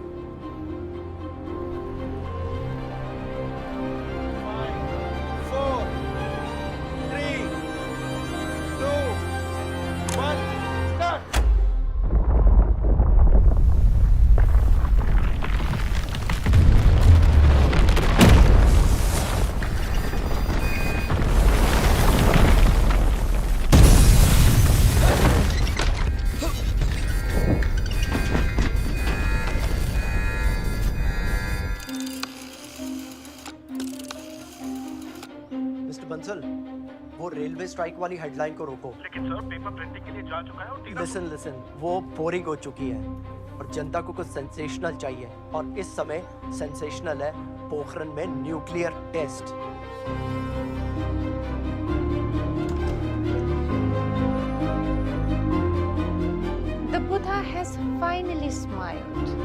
Bansal, वो रेलवे स्ट्राइक वाली हेडलाइन को रोको। लेकिन सर पेपर प्रिंटिंग के लिए जा चुका है और लिसन, वो बोरिंग हो चुकी है और जनता को कुछ सेंसेशनल चाहिए और इस समय सेंसेशनल है पोखरण में nuclear test. The Buddha has finally smiled.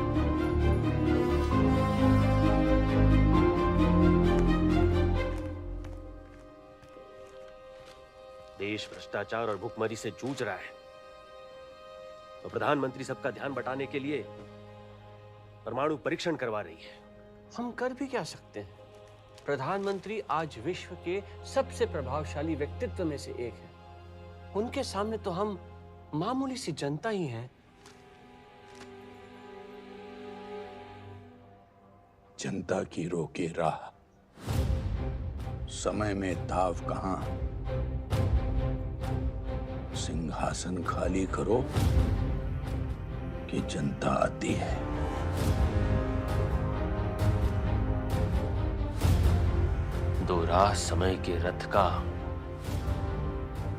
देश भ्रष्टाचार और भुखमरी से जूझ रहा है तो प्रधानमंत्री सबका ध्यान बटाने के लिए परमाणु परीक्षण करवा रही है। हम कर भी क्या सकते हैं? प्रधानमंत्री आज विश्व के सबसे प्रभावशाली व्यक्तित्व में से एक है। उनके सामने तो हम मामूली सी जनता ही हैं। जनता की रोके राह, समय में दाव कहां, सिंहासन खाली करो कि जनता आती है। दो राह समय के रथ का,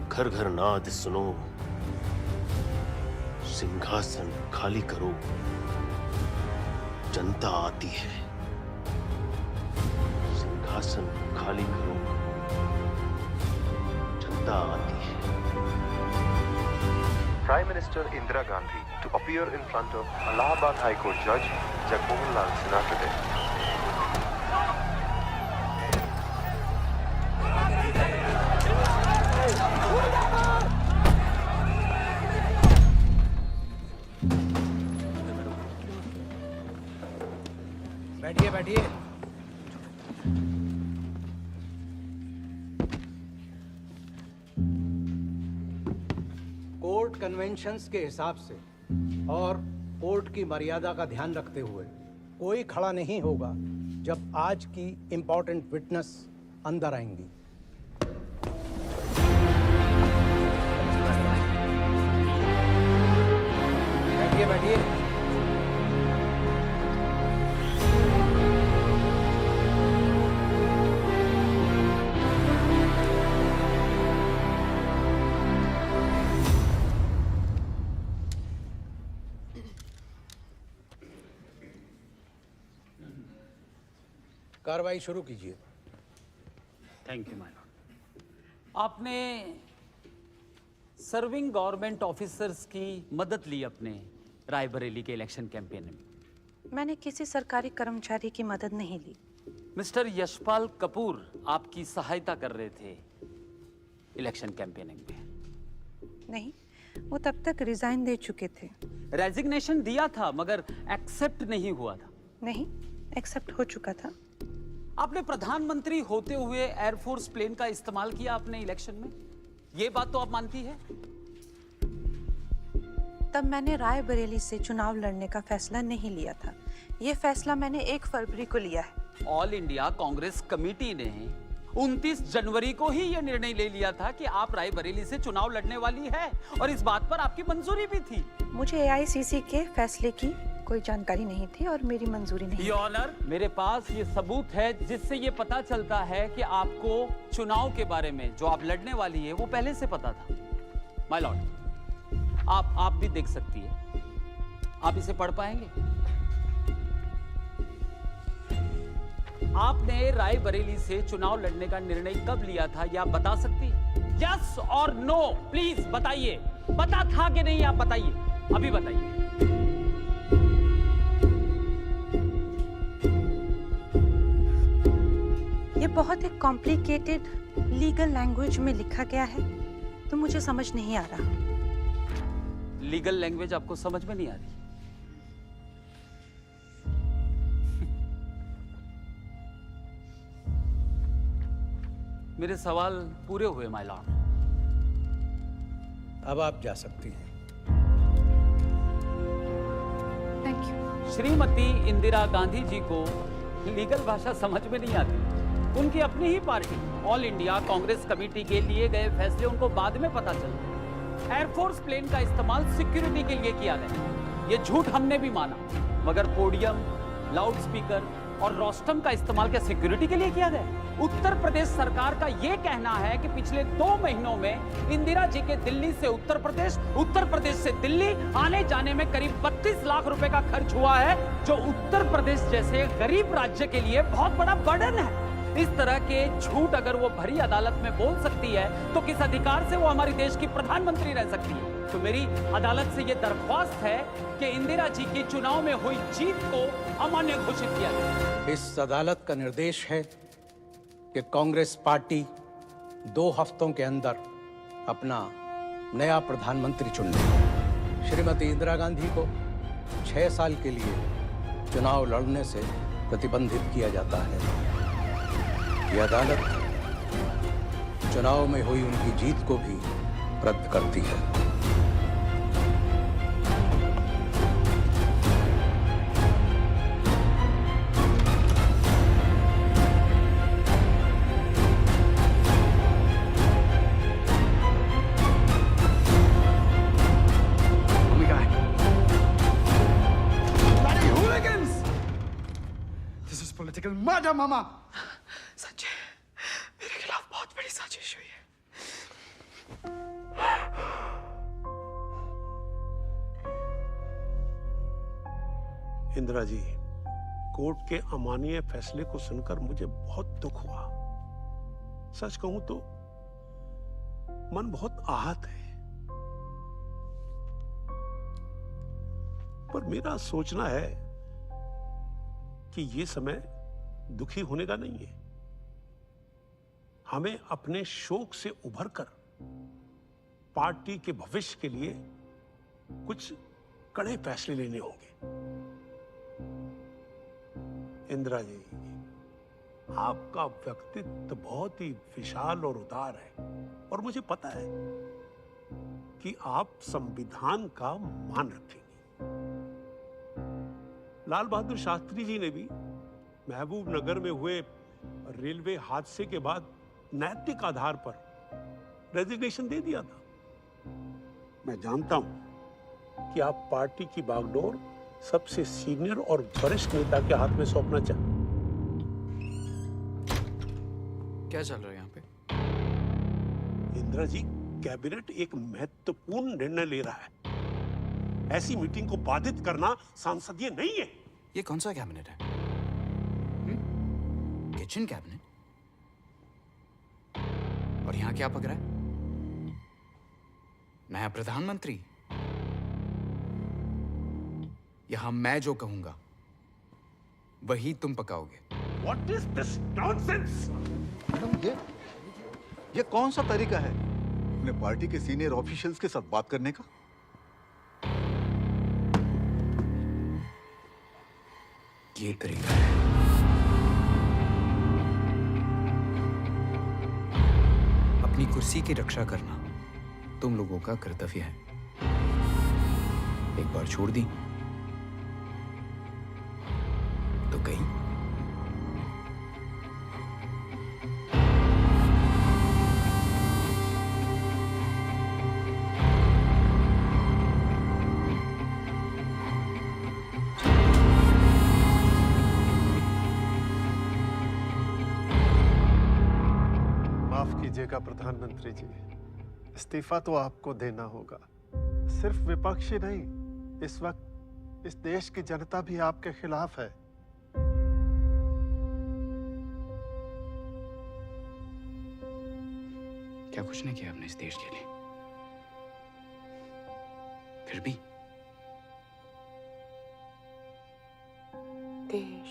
घर घर नाद सुनो, सिंहासन खाली करो, जनता आती है। सिंहासन खाली करो, जनता आती है। Prime Minister Indira Gandhi to appear in front of Allahabad High Court Judge Jagmohan Lal Sinha today. बैठिए बैठिए। कोर्ट कन्वेंशंस के हिसाब से और कोर्ट की मर्यादा का ध्यान रखते हुए कोई खड़ा नहीं होगा जब आज की इंपॉर्टेंट विटनेस अंदर आएंगी। बैठिए बैठिए। कार्रवाई शुरू कीजिए। Thank you my Lord. आपने सर्विंग गवर्नमेंट ऑफिसर्स की मदद ली अपने रायबरेली के इलेक्शन कैंपेन में। मैंने किसी सरकारी कर्मचारी की मदद नहीं ली। मिस्टर यशपाल कपूर आपकी सहायता कर रहे थे इलेक्शन कैंपेनिंग में। नहीं, वो तब तक रिजाइन दे चुके थे। रेजिग्नेशन दिया था मगर एक्सेप्ट नहीं हुआ था। नहीं, एक्सेप्ट हो चुका था। आपने प्रधानमंत्री होते हुए एयरफोर्स प्लेन का इस्तेमाल किया अपने इलेक्शन में, ये बात तो आप मानती है? तब मैंने रायबरेली से चुनाव लड़ने का फैसला नहीं लिया था। ये फैसला मैंने 1 फरवरी को लिया है। ऑल इंडिया कांग्रेस कमेटी ने 29 जनवरी को ही यह निर्णय ले लिया था कि आप रायबरेली से चुनाव लड़ने वाली है और इस बात पर आपकी मंजूरी भी थी। मुझे AICC के फैसले की कोई जानकारी नहीं थी और मेरी मंजूरी नहीं। योर ऑनर, मेरे पास ये सबूत है जिससे ये पता चलता है कि आपको चुनाव के बारे में जो आप लड़ने वाली है वो पहले से पता था। माय लॉर्ड, आप भी देख सकती है। आप इसे पढ़ पाएंगे? आपने रायबरेली से चुनाव लड़ने का निर्णय कब लिया था, यह आप बता सकती है? यस और नो प्लीज बताइए। पता था कि नहीं, आप बताइए, अभी बताइए। ये बहुत ही कॉम्प्लिकेटेड लीगल लैंग्वेज में लिखा गया है, तो मुझे समझ नहीं आ रहा। लीगल लैंग्वेज आपको समझ में नहीं आ रही? मेरे सवाल पूरे हुए माय लॉर्ड। अब आप जा सकती हैं। Thank you. श्रीमती इंदिरा गांधी जी को लीगल भाषा समझ में नहीं आती। उनकी अपनी ही party All India Congress committee के लिए गए फैसले उनको बाद में पता चला। एयरफोर्स प्लेन का इस्तेमाल सिक्योरिटी के लिए किया गया, ये झूठ हमने भी माना, मगर पोडियम, लाउडस्पीकर और रोस्टम का इस्तेमाल क्या सिक्योरिटी के लिए किया गया? उत्तर प्रदेश सरकार का यह कहना है कि पिछले 2 महीनों में इंदिरा जी के दिल्ली से उत्तर प्रदेश से दिल्ली आने जाने में करीब 32 लाख रुपए का खर्च हुआ है, जो उत्तर प्रदेश जैसे गरीब राज्य के लिए बहुत बड़ा बर्डन है। इस तरह के झूठ अगर वो भरी अदालत में बोल सकती है, तो किस अधिकार से वो हमारी देश की प्रधानमंत्री रह सकती है? तो मेरी अदालत से ये दरख्वास्त है कि इंदिरा जी की चुनाव में हुई जीत को अमान्य घोषित किया जाए। इस अदालत का निर्देश है कि कांग्रेस पार्टी 2 हफ्तों के अंदर अपना नया प्रधानमंत्री चुन ले। श्रीमती इंदिरा गांधी को 6 साल के लिए चुनाव लड़ने से प्रतिबंधित किया जाता है। यह अदालत चुनाव में हुई उनकी जीत को भी रद्द करती है। मर्डर मामा। संजय, मेरे खिलाफ बहुत बड़ी साजिश हुई है। इंदिरा जी, कोर्ट के अमानवीय फैसले को सुनकर मुझे बहुत दुख हुआ। सच कहूं तो मन बहुत आहत है, पर मेरा सोचना है कि ये समय दुखी होने का नहीं है। हमें अपने शोक से उभरकर पार्टी के भविष्य के लिए कुछ कड़े फैसले लेने होंगे। इंदिरा जी, आपका व्यक्तित्व बहुत ही विशाल और उदार है, और मुझे पता है कि आप संविधान का मान रखेंगी। लाल बहादुर शास्त्री जी ने भी महबूब नगर में हुए रेलवे हादसे के बाद नैतिक आधार पर रेजिग्नेशन दे दिया था। मैं जानता हूं कि आप पार्टी की बागडोर सबसे सीनियर और वरिष्ठ नेता के हाथ में सौंपना चाहते। क्या चल रहा है यहाँ पे? इंदिरा जी, कैबिनेट एक महत्वपूर्ण निर्णय ले रहा है। ऐसी मीटिंग को बाधित करना सांसदीय नहीं है। ये कौन सा कैबिनेट है? Kitchen cabinet? और यहाँ क्या पक रहा है? नया प्रधानमंत्री? यहां मैं जो कहूंगा वही तुम पकाओगे। What is this nonsense? Madam, ये कौन सा तरीका है अपने पार्टी के सीनियर ऑफिशियल्स के साथ बात करने का? ये तरीका है अपनी कुर्सी की रक्षा करना तुम लोगों का कर्तव्य है। एक बार छोड़ दी तो कहीं माफ कीजिएगा प्रधानमंत्री जी, इस्तीफा तो आपको देना होगा। सिर्फ विपक्ष ही नहीं, इस वक्त इस देश की जनता भी आपके खिलाफ है। क्या कुछ नहीं किया आपने इस देश के लिए? फिर भी देश,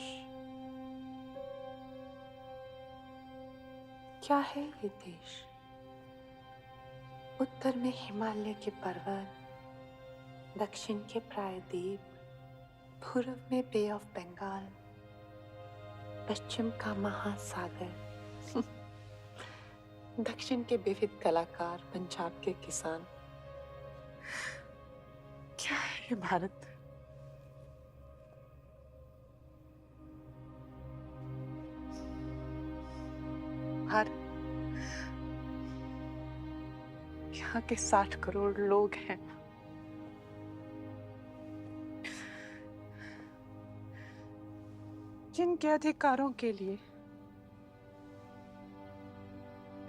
क्या है ये देश? उत्तर में हिमालय के पर्वत, दक्षिण के प्रायद्वीप, पूर्व में बे ऑफ बंगाल, पश्चिम का महासागर, दक्षिण के विविध कलाकार, पंजाब के किसान। क्या है ये भारत? भारत, यहाँ के 60 करोड़ लोग हैं। जिनके अधिकारों के लिए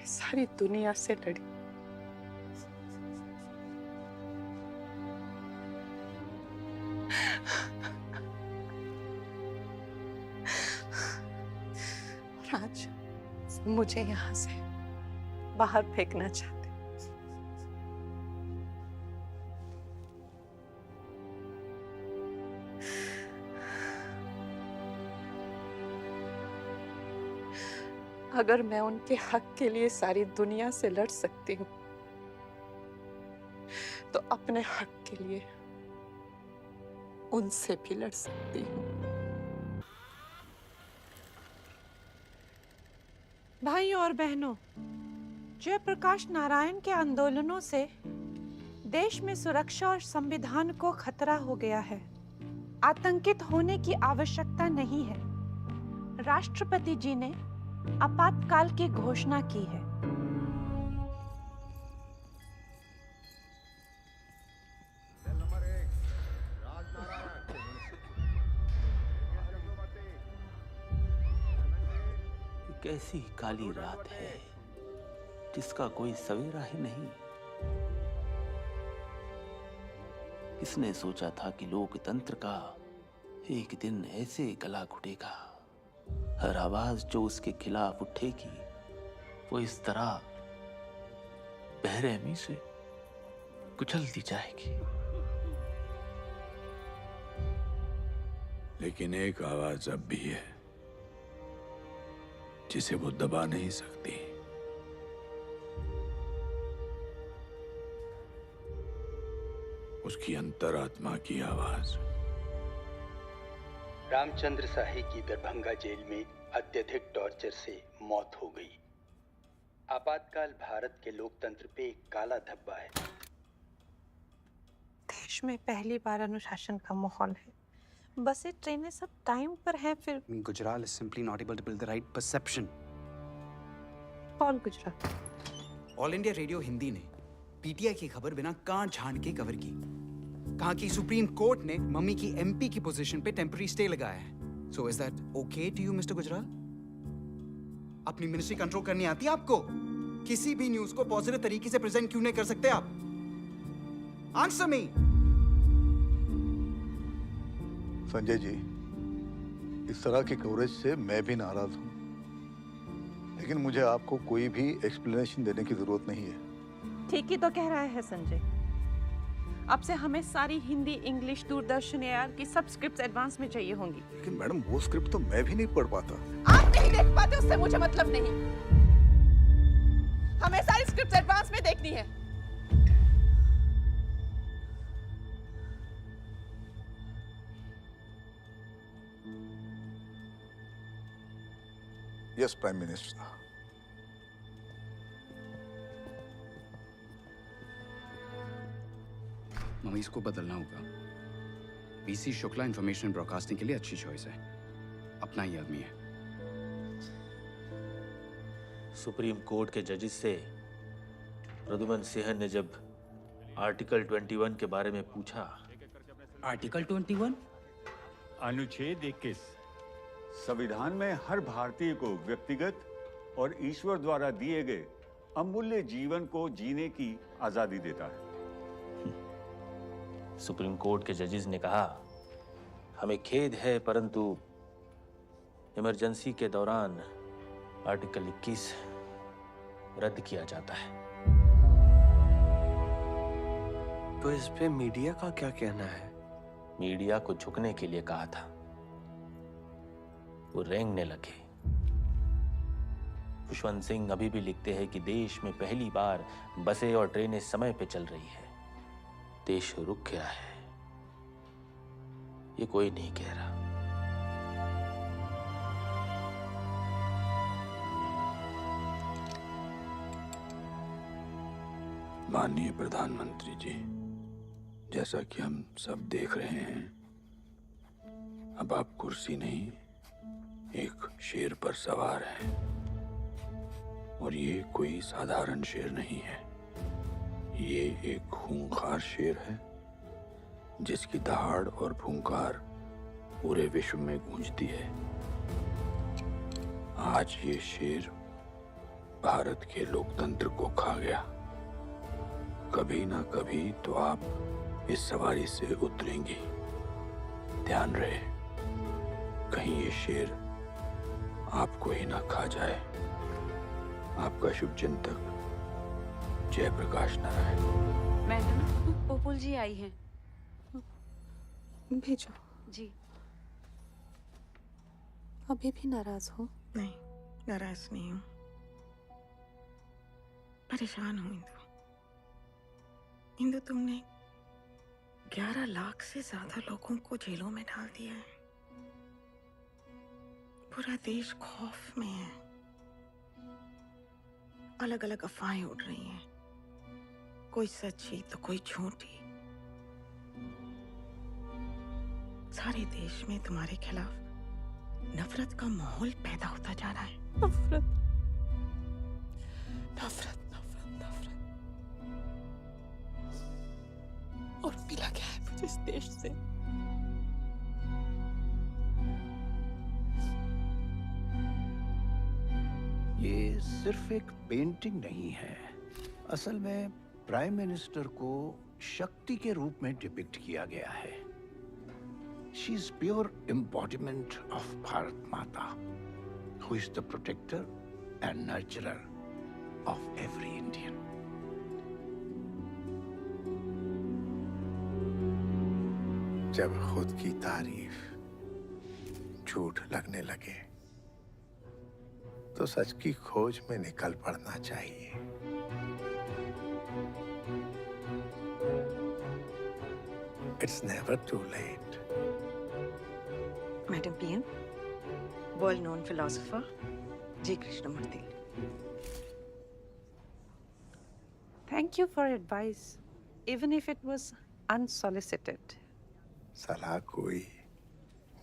सारी दुनिया से लड़ी। आज मुझे यहाँ से बाहर फेंकना चाहते। अगर मैं उनके हक के लिए सारी दुनिया से लड़ सकती हूँ, तो अपने हक के लिए उनसे भी लड़ सकती हूँ। भाइयों और बहनों, जयप्रकाश नारायण के आंदोलनों से देश में सुरक्षा और संविधान को खतरा हो गया है। आतंकित होने की आवश्यकता नहीं है। राष्ट्रपति जी ने आपातकाल की घोषणा की है। कैसी काली रात है जिसका कोई सवेरा ही नहीं। किसने सोचा था कि लोकतंत्र का एक दिन ऐसे गला घुटेगा, हर आवाज जो उसके खिलाफ उठेगी वो इस तरह बेरहमी से कुचल दी जाएगी। लेकिन एक आवाज अब भी है जिसे वो दबा नहीं सकती। उसकी अंतरात्मा की आवाज। रामचंद्र शाही की दरभंगा जेल में अत्यधिक टॉर्चर से मौत हो गई। आपातकाल भारत के लोकतंत्र पे एक काला धब्बा है। देश में पहली बार अनुशासन का माहौल है। बसें, ट्रेनें सब टाइम पर हैं। फिर Gujral is simply not able to build the right perception. कौन Gujral? All India radio Hindi ने पीटीआई की खबर बिना कांट छांट के कवर की। कहा कि सुप्रीम कोर्ट ने मम्मी की एमपी की पोजीशन पे टेम्पररी स्टे लगाया है। So is that okay to you mister Gujral? अपनी मिनिस्ट्री कंट्रोल करनी आती है आपको? किसी भी न्यूज को पॉजिटिव तरीके से प्रेजेंट क्यों नहीं कर सकते आप? Answer me. संजय जी, इस तरह की कवरेज से मैं भी नाराज हूं, लेकिन मुझे आपको कोई भी एक्सप्लेनेशन देने की जरूरत नहीं है। ठीक ही तो कह रहा है संजय। अब से हमें सारी हिंदी, इंग्लिश, दूरदर्शन एआर की सब स्क्रिप्ट्स एडवांस में चाहिए होंगी। लेकिन मैडम, वो स्क्रिप्ट तो मैं भी नहीं पढ़ पाता। आप नहीं देख पाते उससे मुझे मतलब नहीं। हमें सारी स्क्रिप्ट्स एडवांस में देखनी है। Yes prime minister. मम्मी, इसको बदलना होगा। बीसी शुक्ला इंफॉर्मेशन ब्रॉडकास्टिंग के लिए अच्छी चॉइस है। अपना ही आदमी है। सुप्रीम कोर्ट के जजेस से प्रद्युमन सिंह ने जब आर्टिकल 21 के बारे में पूछा। आर्टिकल 21? अनुच्छेद 21 संविधान में हर भारतीय को व्यक्तिगत और ईश्वर द्वारा दिए गए अमूल्य जीवन को जीने की आजादी देता है। सुप्रीम कोर्ट के जजेस ने कहा, हमें खेद है परंतु इमरजेंसी के दौरान आर्टिकल 21 रद्द किया जाता है। तो इस पे मीडिया का क्या कहना है? मीडिया को झुकने के लिए कहा था, वो रेंगने लगे। खुशवंत सिंह अभी भी लिखते हैं कि देश में पहली बार बसें और ट्रेनें समय पे चल रही है। देश रुक गया है, ये कोई नहीं कह रहा। माननीय प्रधानमंत्री जी, जैसा कि हम सब देख रहे हैं, अब आप कुर्सी नहीं एक शेर पर सवार हैं। और ये कोई साधारण शेर नहीं है, ये एक खूंखार शेर है जिसकी दहाड़ और फूंकार पूरे विश्व में गूंजती है। आज ये शेर भारत के लोकतंत्र को खा गया। कभी ना कभी तो आप इस सवारी से उतरेंगी। ध्यान रहे, कहीं ये शेर आपको ही ना खा जाए। आपका शुभ चिंतक जयप्रकाश नारायण। मैडम, पोपुल जी आई हैं। भेजो। जी। अभी भी नाराज हो? नहीं, नाराज नहीं हूँ, परेशान हूँ। इंदु, तुमने 11 लाख से ज्यादा लोगों को जेलों में डाल दिया है। पूरा देश खौफ में है। अलग अलग अफवाहें उड़ रही हैं, कोई सच्ची तो कोई झूठी। सारे देश में तुम्हारे खिलाफ नफरत का माहौल पैदा होता जा रहा है। नफरत, नफरत, नफरत, नफरत। और मिला क्या है मुझे इस देश से? ये सिर्फ एक पेंटिंग नहीं है। असल में प्राइम मिनिस्टर को शक्ति के रूप में डिपिक्ट किया गया है। She is pure embodiment of Bharat Mata, who is the protector and nurturer of every Indian. जब खुद की तारीफ झूठ लगने लगे तो सच की खोज में निकल पड़ना चाहिए। It's never too late. Madam PM, world known philosopher J Krishnamurti. Thank you for advice, even if it was unsolicited. सलाह कोई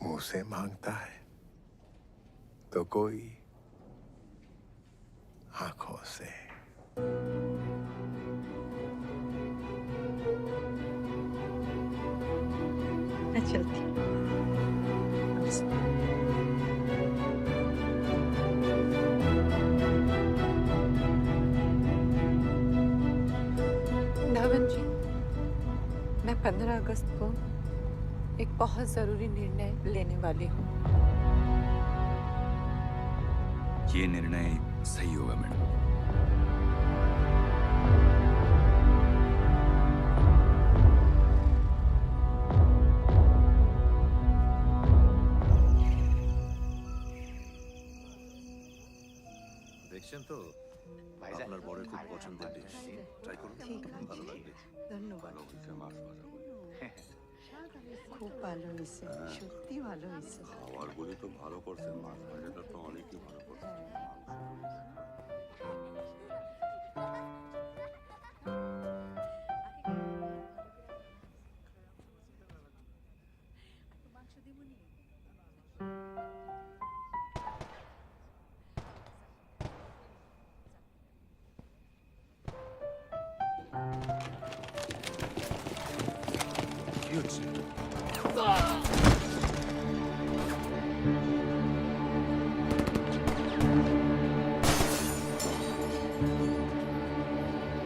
मुंह से मांगता है तो कोई आंखों से। मैं चलती हूँ। धवन जी, मैं 15 अगस्त को एक बहुत जरूरी निर्णय लेने वाली हूँ। ये निर्णय सही होगा मैडम। দেখছেন তো আপনার বড় খুব পছন্দের ডিশ, ট্রাই করুন, ভালো লাগবে। ধন্যবাদ। খুব ভালো হয়েছে, সত্যি ভালো হয়েছে। খাবার বলে তো ভালো করছেন, মাছ ভাজাটা তো অনেকই ভালো করছেন।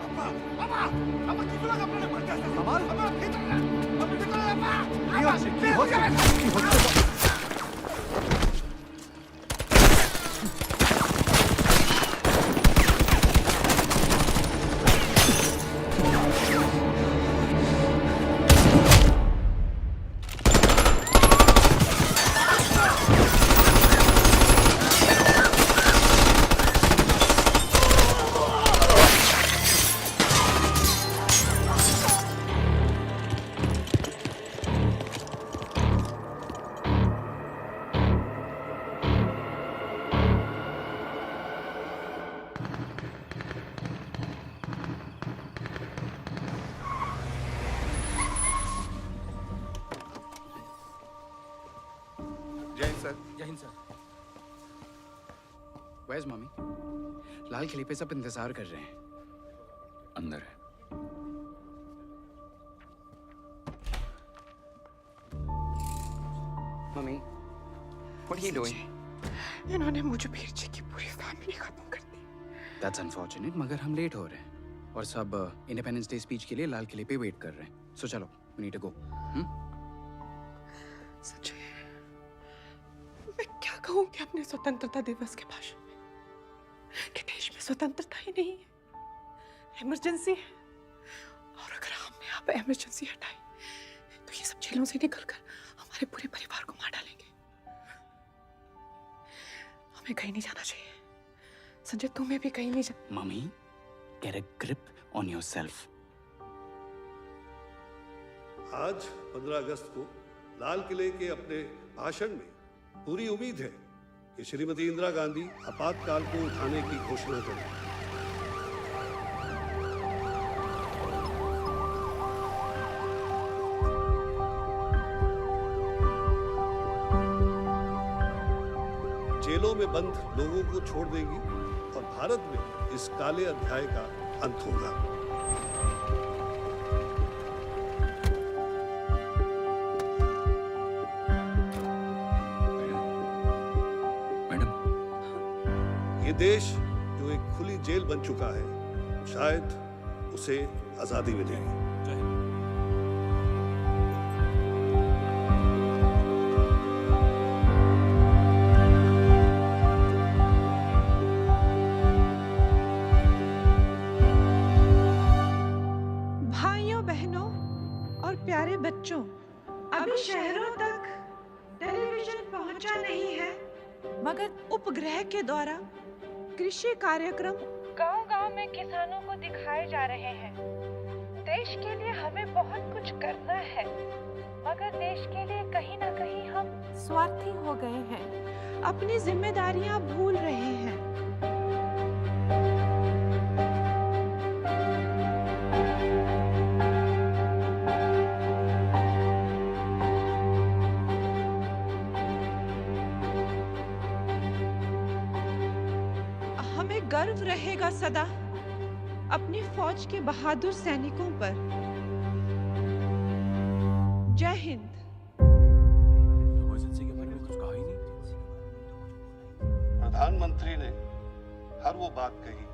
Apa? Apa? Apa gitu lah kamu nak berkas? Kamal? Apa? Kita. जय हिंद सर। Where's mummy? लाल किले पे सब इंतजार कर रहे हैं। अंदर है। Mummy, what are you doing? इन्होंने मुझे वीर जी की पूरी फैमिली खत्म कर दी। That's unfortunate, मगर हम लेट हो रहे हैं और सब इंडिपेंडेंस डे स्पीच के लिए लाल किले पे वेट कर रहे हैं। So चलो, we need to go. Sanjay, मैं क्या कहूँगी अपने स्वतंत्रता दिवस के भाषण में कि देश में स्वतंत्रता ही नहीं है, इमरजेंसी है, और अगर हमने यहाँ पे इमरजेंसी हटाई तो ये सब जेलों से निकलकर हमारे पूरे परिवार को मार डालेंगे। हमें कहीं नहीं जाना चाहिए। संजय, तुम्हें भी कहीं नहीं जाना। Mummy, get a grip on yourself. आज 15 अगस्त को लाल किले के अपने भाषण में पूरी उम्मीद है कि श्रीमती इंदिरा गांधी आपातकाल को उठाने की घोषणा करें। जेलों में बंद लोगों को छोड़ देगी और भारत में इस काले अध्याय का अंत होगा। ये देश जो एक खुली जेल बन चुका है, शायद उसे आजादी मिलेगी। भाइयों बहनों और प्यारे बच्चों, अभी शहरों तक टेलीविजन पहुंचा नहीं है, मगर उपग्रह के द्वारा कृषि कार्यक्रम गांव-गांव में किसानों को दिखाए जा रहे हैं। देश के लिए हमें बहुत कुछ करना है, मगर देश के लिए कहीं ना कहीं हम स्वार्थी हो गए हैं, अपनी जिम्मेदारियां भूल रहे हैं। गर्व रहेगा सदा अपनी फौज के बहादुर सैनिकों पर। जय हिंद। इमरजेंसी के बारे में कुछ कहा ही नहीं। प्रधानमंत्री ने हर वो बात कही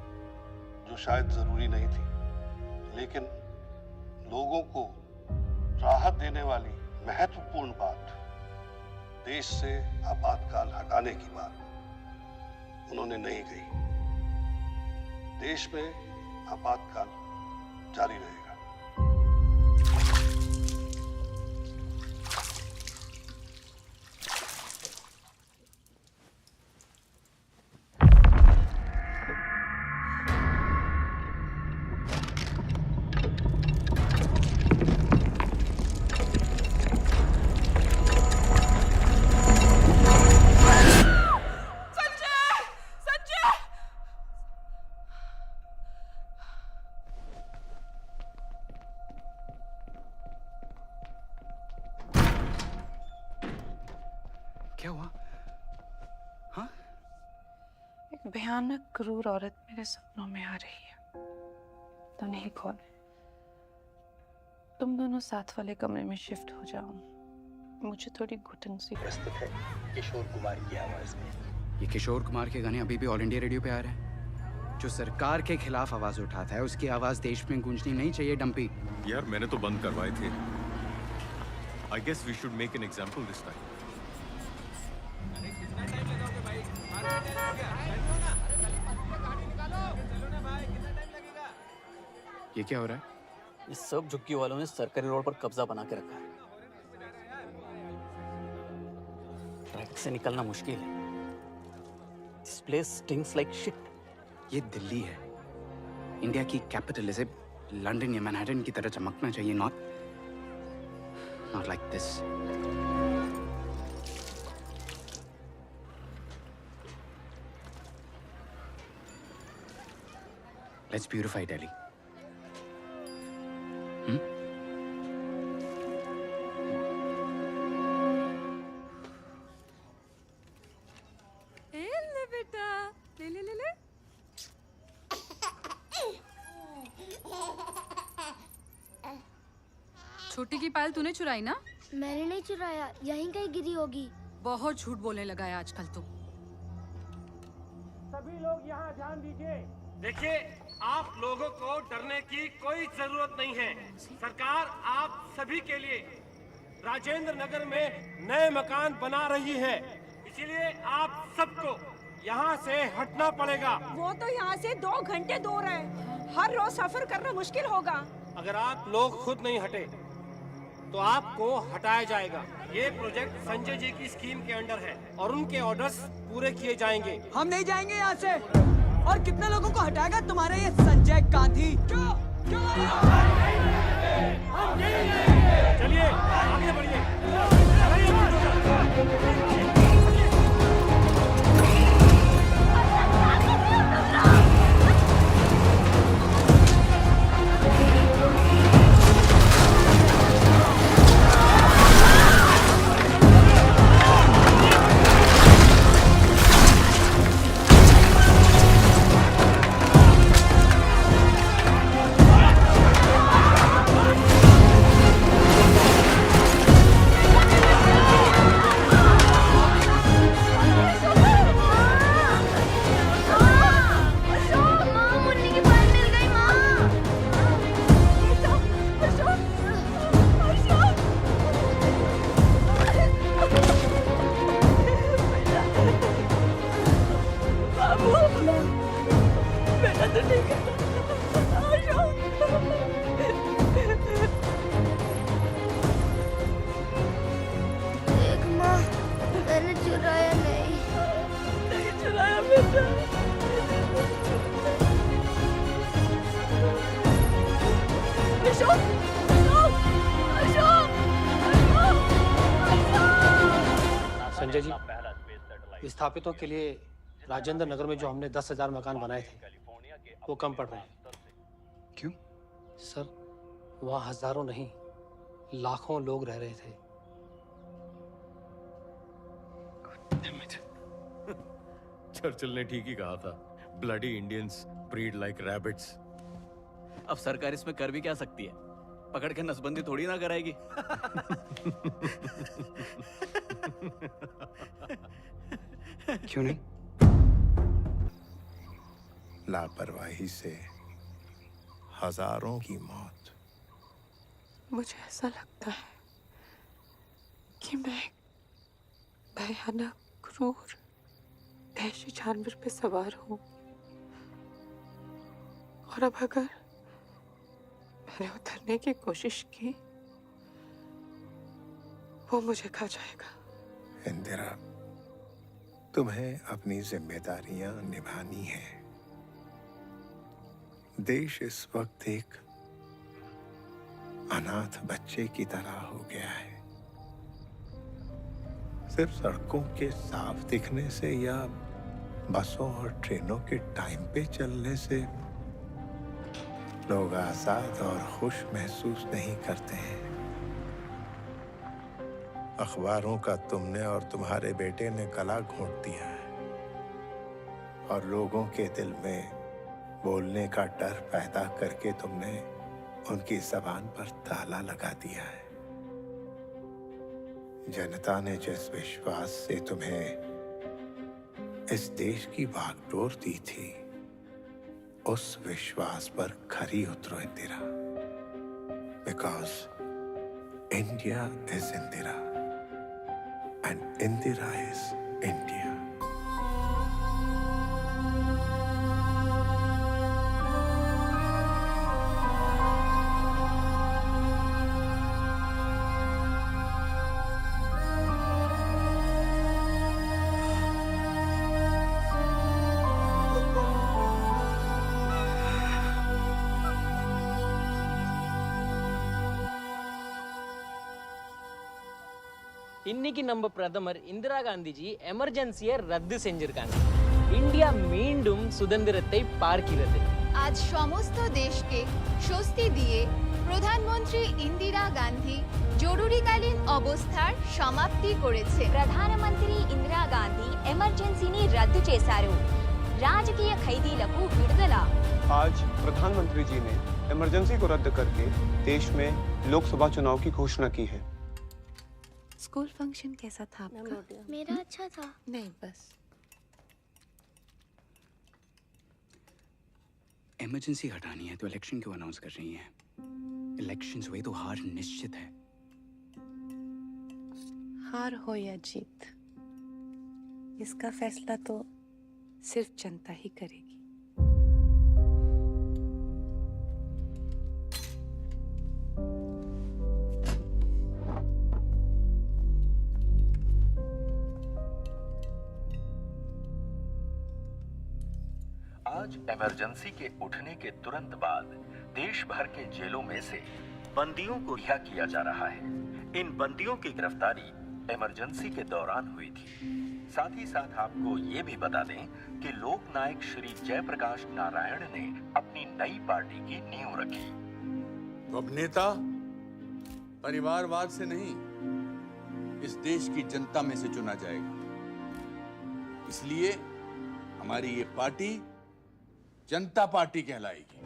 जो शायद जरूरी नहीं थी, लेकिन लोगों को राहत देने वाली महत्वपूर्ण बात, देश से आपातकाल हटाने की बात उन्होंने नहीं कही। देश में आपातकाल जारी रहेगा। क्या हुआ? हाँ? एक भयानक क्रूर औरत मेरे सपनों में आ रही है। तो नहीं कौन है? तुम दोनों साथ वाले कमरे में शिफ्ट हो जाओ। मुझे थोड़ी घुटन सी प्रस्तुत है किशोर कुमार की आवाज में। ये किशोर कुमार के गाने अभी भी ऑल इंडिया रेडियो पे आ रहे हैं। जो सरकार के खिलाफ आवाज उठाता है, उसकी आवाज देश में गूंजनी नहीं चाहिए। डंपी यार, मैंने तो बंद करवाए थे। I guess we should make an example this time. ये क्या हो रहा है? इस सब झुग्गी वालों ने सरकारी रोड पर कब्जा बना के रखा है। ट्रैफिक से निकलना मुश्किल है। This place stinks like shit. ये दिल्ली है, इंडिया की कैपिटल। इसे लंदन या मैनहट्टन की तरह चमकना चाहिए, not like this. Let's beautify Delhi. ले बेटा, ले। छोटी की पायल तूने चुराई ना? मैंने नहीं चुराया, यहीं कहीं गिरी होगी। बहुत झूठ बोलने लगा है आजकल तो। सभी लोग यहाँ ध्यान दीजिए। देखिए, आप लोगों को डरने की कोई जरूरत नहीं है। सरकार आप सभी के लिए राजेंद्र नगर में नए मकान बना रही है, इसीलिए आप सबको यहाँ से हटना पड़ेगा। वो तो यहाँ से 2 घंटे दूर है। हर रोज सफर करना मुश्किल होगा। अगर आप लोग खुद नहीं हटे तो आपको हटाया जाएगा। ये प्रोजेक्ट संजय जी की स्कीम के अंडर है और उनके ऑर्डर्स पूरे किए जाएंगे। हम नहीं जाएंगे यहाँ से। और कितने लोगों को हटाएगा तुम्हारा ये संजय गांधी? चलिए आगे बढ़िए। देख माँ, मैंने चुराया नहीं चुराया बेटा। संजय जी, विस्थापितों के लिए राजेंद्र नगर में जो हमने 10,000 मकान बनाए थे वो कम पड़ रहे हैं। क्यों? सर, वहाँ हजारों नहीं लाखों लोग रह रहे थे। चर्चिल ने ठीक ही कहा था, bloody Indians breed like rabbits. अब सरकार इसमें कर भी क्या सकती है? पकड़ के नसबंदी थोड़ी ना कराएगी। क्यों नहीं? लापरवाही से हजारों की मौत। मुझे ऐसा लगता है कि मैं एक भयानक, क्रूर, वहशी जानवर पे सवार हूँ और अब अगर मैंने उतरने की कोशिश की वो मुझे खा जाएगा। इंदिरा, तुम्हें अपनी जिम्मेदारियां निभानी है। देश इस वक्त एक अनाथ बच्चे की तरह हो गया है। सिर्फ सड़कों के साफ दिखने से या बसों और ट्रेनों के टाइम पे चलने से लोग आजाद और खुश महसूस नहीं करते हैं। अखबारों का तुमने और तुम्हारे बेटे ने गला घोंट दिया है और लोगों के दिल में बोलने का डर पैदा करके तुमने उनकी जबान पर ताला लगा दिया है। जनता ने जिस विश्वास से तुम्हें इस देश की बागडोर दी थी, उस विश्वास पर खरी उतरो Indira. Because India is Indira, and Indira is India. இன்னைக்கு நம்ம பிரதமர் இந்திரா காந்திஜி எமர்ஜென்சியை ரத்து செஞ்சிருக்காங்க. இந்தியா மீண்டும் சுதந்திரத்தை பார்க்கிறது. আজ সমস্ত দেশকে স্বস্তি দিয়ে প্রধানমন্ত্রী ইন্দিরা গান্ধী জরুরীকালীন অবস্থার সমাপ্তি করেছে. ప్రధానమంత్రి ఇందిరా గాంధీ ఎమర్జెన్సీని రద్దు చేశారు. రాజకీయ ఖైదీలకు విడుదల. आज प्रधानमंत्री जी ने इमरजेंसी को रद्द करके देश में लोकसभा चुनाव की घोषणा की है. स्कूल फंक्शन कैसा था आपका? मेरा अच्छा था। नहीं बस इमरजेंसी हटानी है तो इलेक्शन क्यों अनाउंस कर रही हैं? इलेक्शंस हुए तो हार निश्चित है. हार हो या जीत, इसका फैसला तो सिर्फ जनता ही करेगी. आज इमरजेंसी के उठने के तुरंत बाद देश भर के जेलों में से बंदियों को रिहा किया जा रहा है. इन बंदियों की गिरफ्तारी इमरजेंसी के दौरान हुई थी. साथ ही साथ आपको ये भी बता दें कि लोकनायक श्री जयप्रकाश नारायण ने अपनी नई पार्टी की नींव रखी. अब नेता परिवारवाद से नहीं, इस देश की जनता में से चुना जाएगा. इसलिए हमारी ये पार्टी जनता पार्टी कहलाएगी.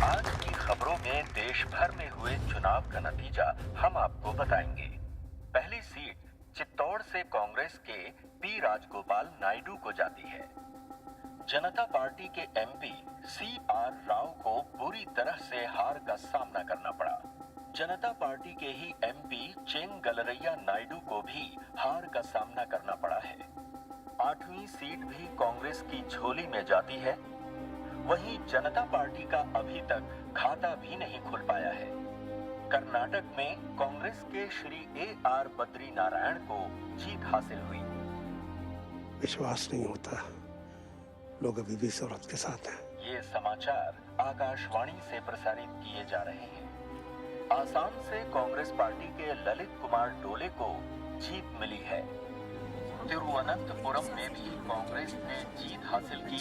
आज की खबरों में देश भर में हुए चुनाव का नतीजा हम आपको बताएंगे. पहली सीट चित्तौड़ से कांग्रेस के पी राजगोपाल नायडू को जाती है. जनता पार्टी के एमपी CR राव को बुरी तरह से हार का सामना करना पड़ा. जनता पार्टी के ही एमपी चेंगलरैया नायडू को भी हार का सामना करना पड़ा है. 8वीं सीट भी कांग्रेस की झोली में जाती है. वहीं जनता पार्टी का अभी तक खाता भी नहीं खुल पाया है. कर्नाटक में कांग्रेस के श्री AR बद्री नारायण को जीत हासिल हुई. विश्वास नहीं होता, लोग अभी भी औरत के साथ हैं. ये समाचार आकाशवाणी से प्रसारित किए जा रहे हैं. आसाम से कांग्रेस पार्टी के ललित कुमार डोले को जीत मिली है. तिरुवनंतपुरम में भी कांग्रेस ने जीत हासिल की.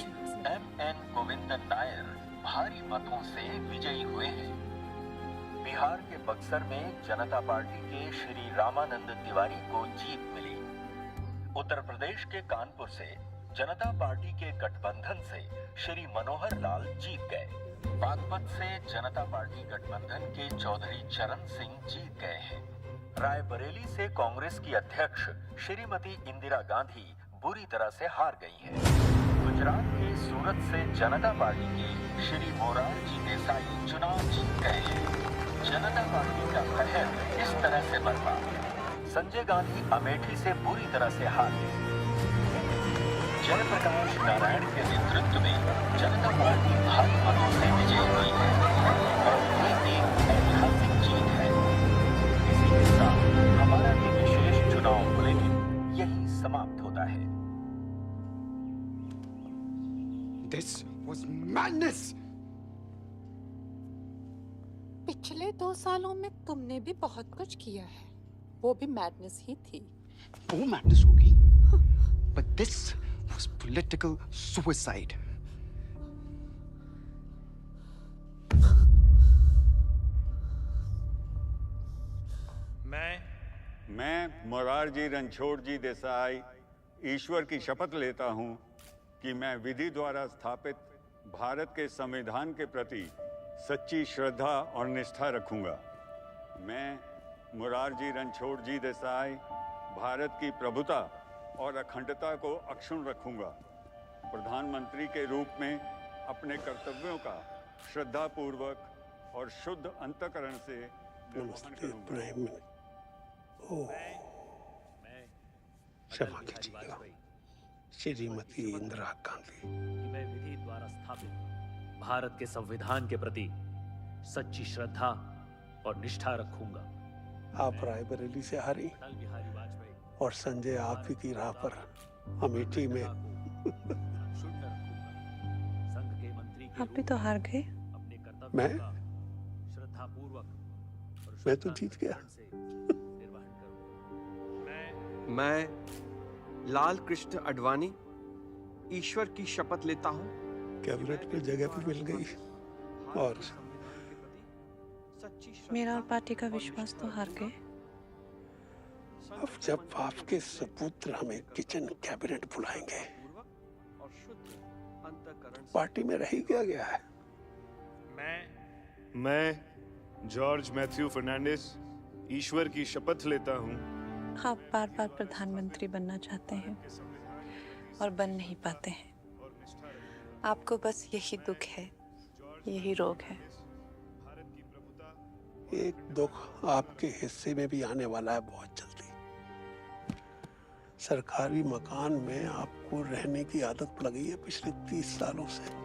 MN गोविंदन नायर भारी मतों से विजयी हुए हैं. बिहार के बक्सर में जनता पार्टी के श्री रामानंद तिवारी को जीत मिली. उत्तर प्रदेश के कानपुर से जनता पार्टी के गठबंधन से श्री मनोहर लाल जीत गए. बागपत से जनता पार्टी गठबंधन के चौधरी चरण सिंह जीत गए हैं. रायबरेली से कांग्रेस की अध्यक्ष श्रीमती इंदिरा गांधी बुरी तरह से हार गई हैं. गुजरात के सूरत से जनता पार्टी के श्री मोरारजी देसाई चुनाव जीत गए हैं. जनता पार्टी का कहर इस तरह से बरपा. संजय गांधी अमेठी से बुरी तरह से हार गए. जयप्रकाश नारायण के नेतृत्व में जनता पार्टी भारी मतों से विजयी हुई है और ये एक ऐतिहासिक जीत है. इसी के साथ हमारा ये विशेष चुनाव बुलेटिन यही समाप्त होता है. This was madness. पिछले 2 सालों में तुमने भी बहुत कुछ किया है, वो भी मैडनेस ही थी. वो मैडनेस होगी, but this was political suicide. मैं मोरारजी रणछोड़ जी देसाई ईश्वर की शपथ लेता हूं कि मैं विधि द्वारा स्थापित भारत के संविधान के प्रति सच्ची श्रद्धा और निष्ठा रखूंगा. मैं मोरारजी रणछोड़ जी देसाई भारत की प्रभुता और अखंडता को अक्षुण्ण रखूंगा. प्रधानमंत्री के रूप में अपने कर्तव्यों का श्रद्धापूर्वक और शुद्ध अंतःकरण से निर्वहन करूंगा। क्षमा कीजिएगा श्रीमती इंदिरा गांधी। मैं विधि द्वारा स्थापित भारत के संविधान के प्रति सच्ची श्रद्धा और निष्ठा रखूंगा। आप रायबरेली से हारी और संजय आप ही की राह पर अमेठी में। आप भी तो हार गए। मैं तो जीत गया। मैं लाल कृष्ण आडवाणी ईश्वर की शपथ लेता हूँ। कैबिनेट में जगह भी मिल गई और मेरा और पार्टी का विश्वास तो हार गए। अब जब आपके सुपुत्र हमें किचन कैबिनेट बुलाएंगे, पार्टी में रह ही गया है। मैं जॉर्ज मैथ्यू फर्नांडिस ईश्वर की शपथ लेता हूँ। आप बार बार प्रधानमंत्री बनना चाहते हैं और बन नहीं पाते हैं। आपको बस यही दुख है, यही रोग है। एक दुख आपके हिस्से में भी आने वाला है बहुत जल्दी। सरकारी मकान में आपको रहने की आदत पड़ गई है पिछले 30 सालों से।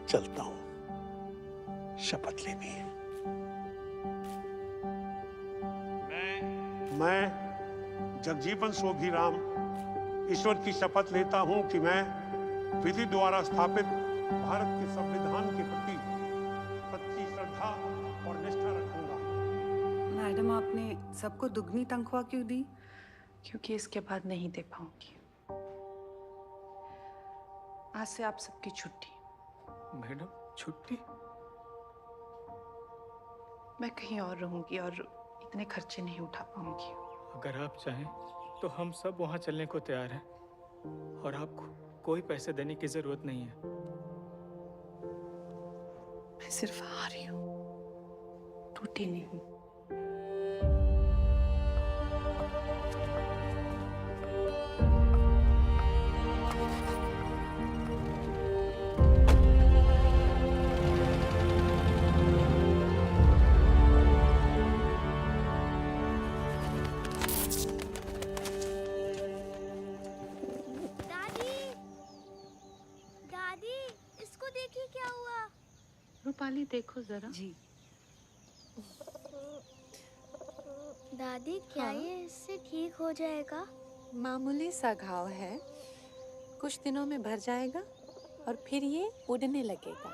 चलता हूं, शपथ लेनी है। मैं जगजीवन शोभीराम ईश्वर की शपथ लेता हूं कि मैं विधि द्वारा स्थापित भारत के संविधान के प्रति सच्ची श्रद्धा और निष्ठा रखूंगा। मैडम, आपने सबको दुगनी तनख्वाह क्यों दी? क्योंकि इसके बाद नहीं दे पाऊंगी। आज से आप सबकी छुट्टी। मैडम, छुट्टी? मैं कहीं और रहूंगी और इतने खर्चे नहीं उठा पाऊंगी। अगर आप चाहें तो हम सब वहां चलने को तैयार हैं और आपको कोई पैसे देने की जरूरत नहीं है। मैं सिर्फ हारी हूं, टूटी नहीं। रूपाली, देखो जरा। जी। दादी, क्या ये इससे ठीक हो जाएगा? मामूली सा घाव है, कुछ दिनों में भर जाएगा और फिर ये उड़ने लगेगा।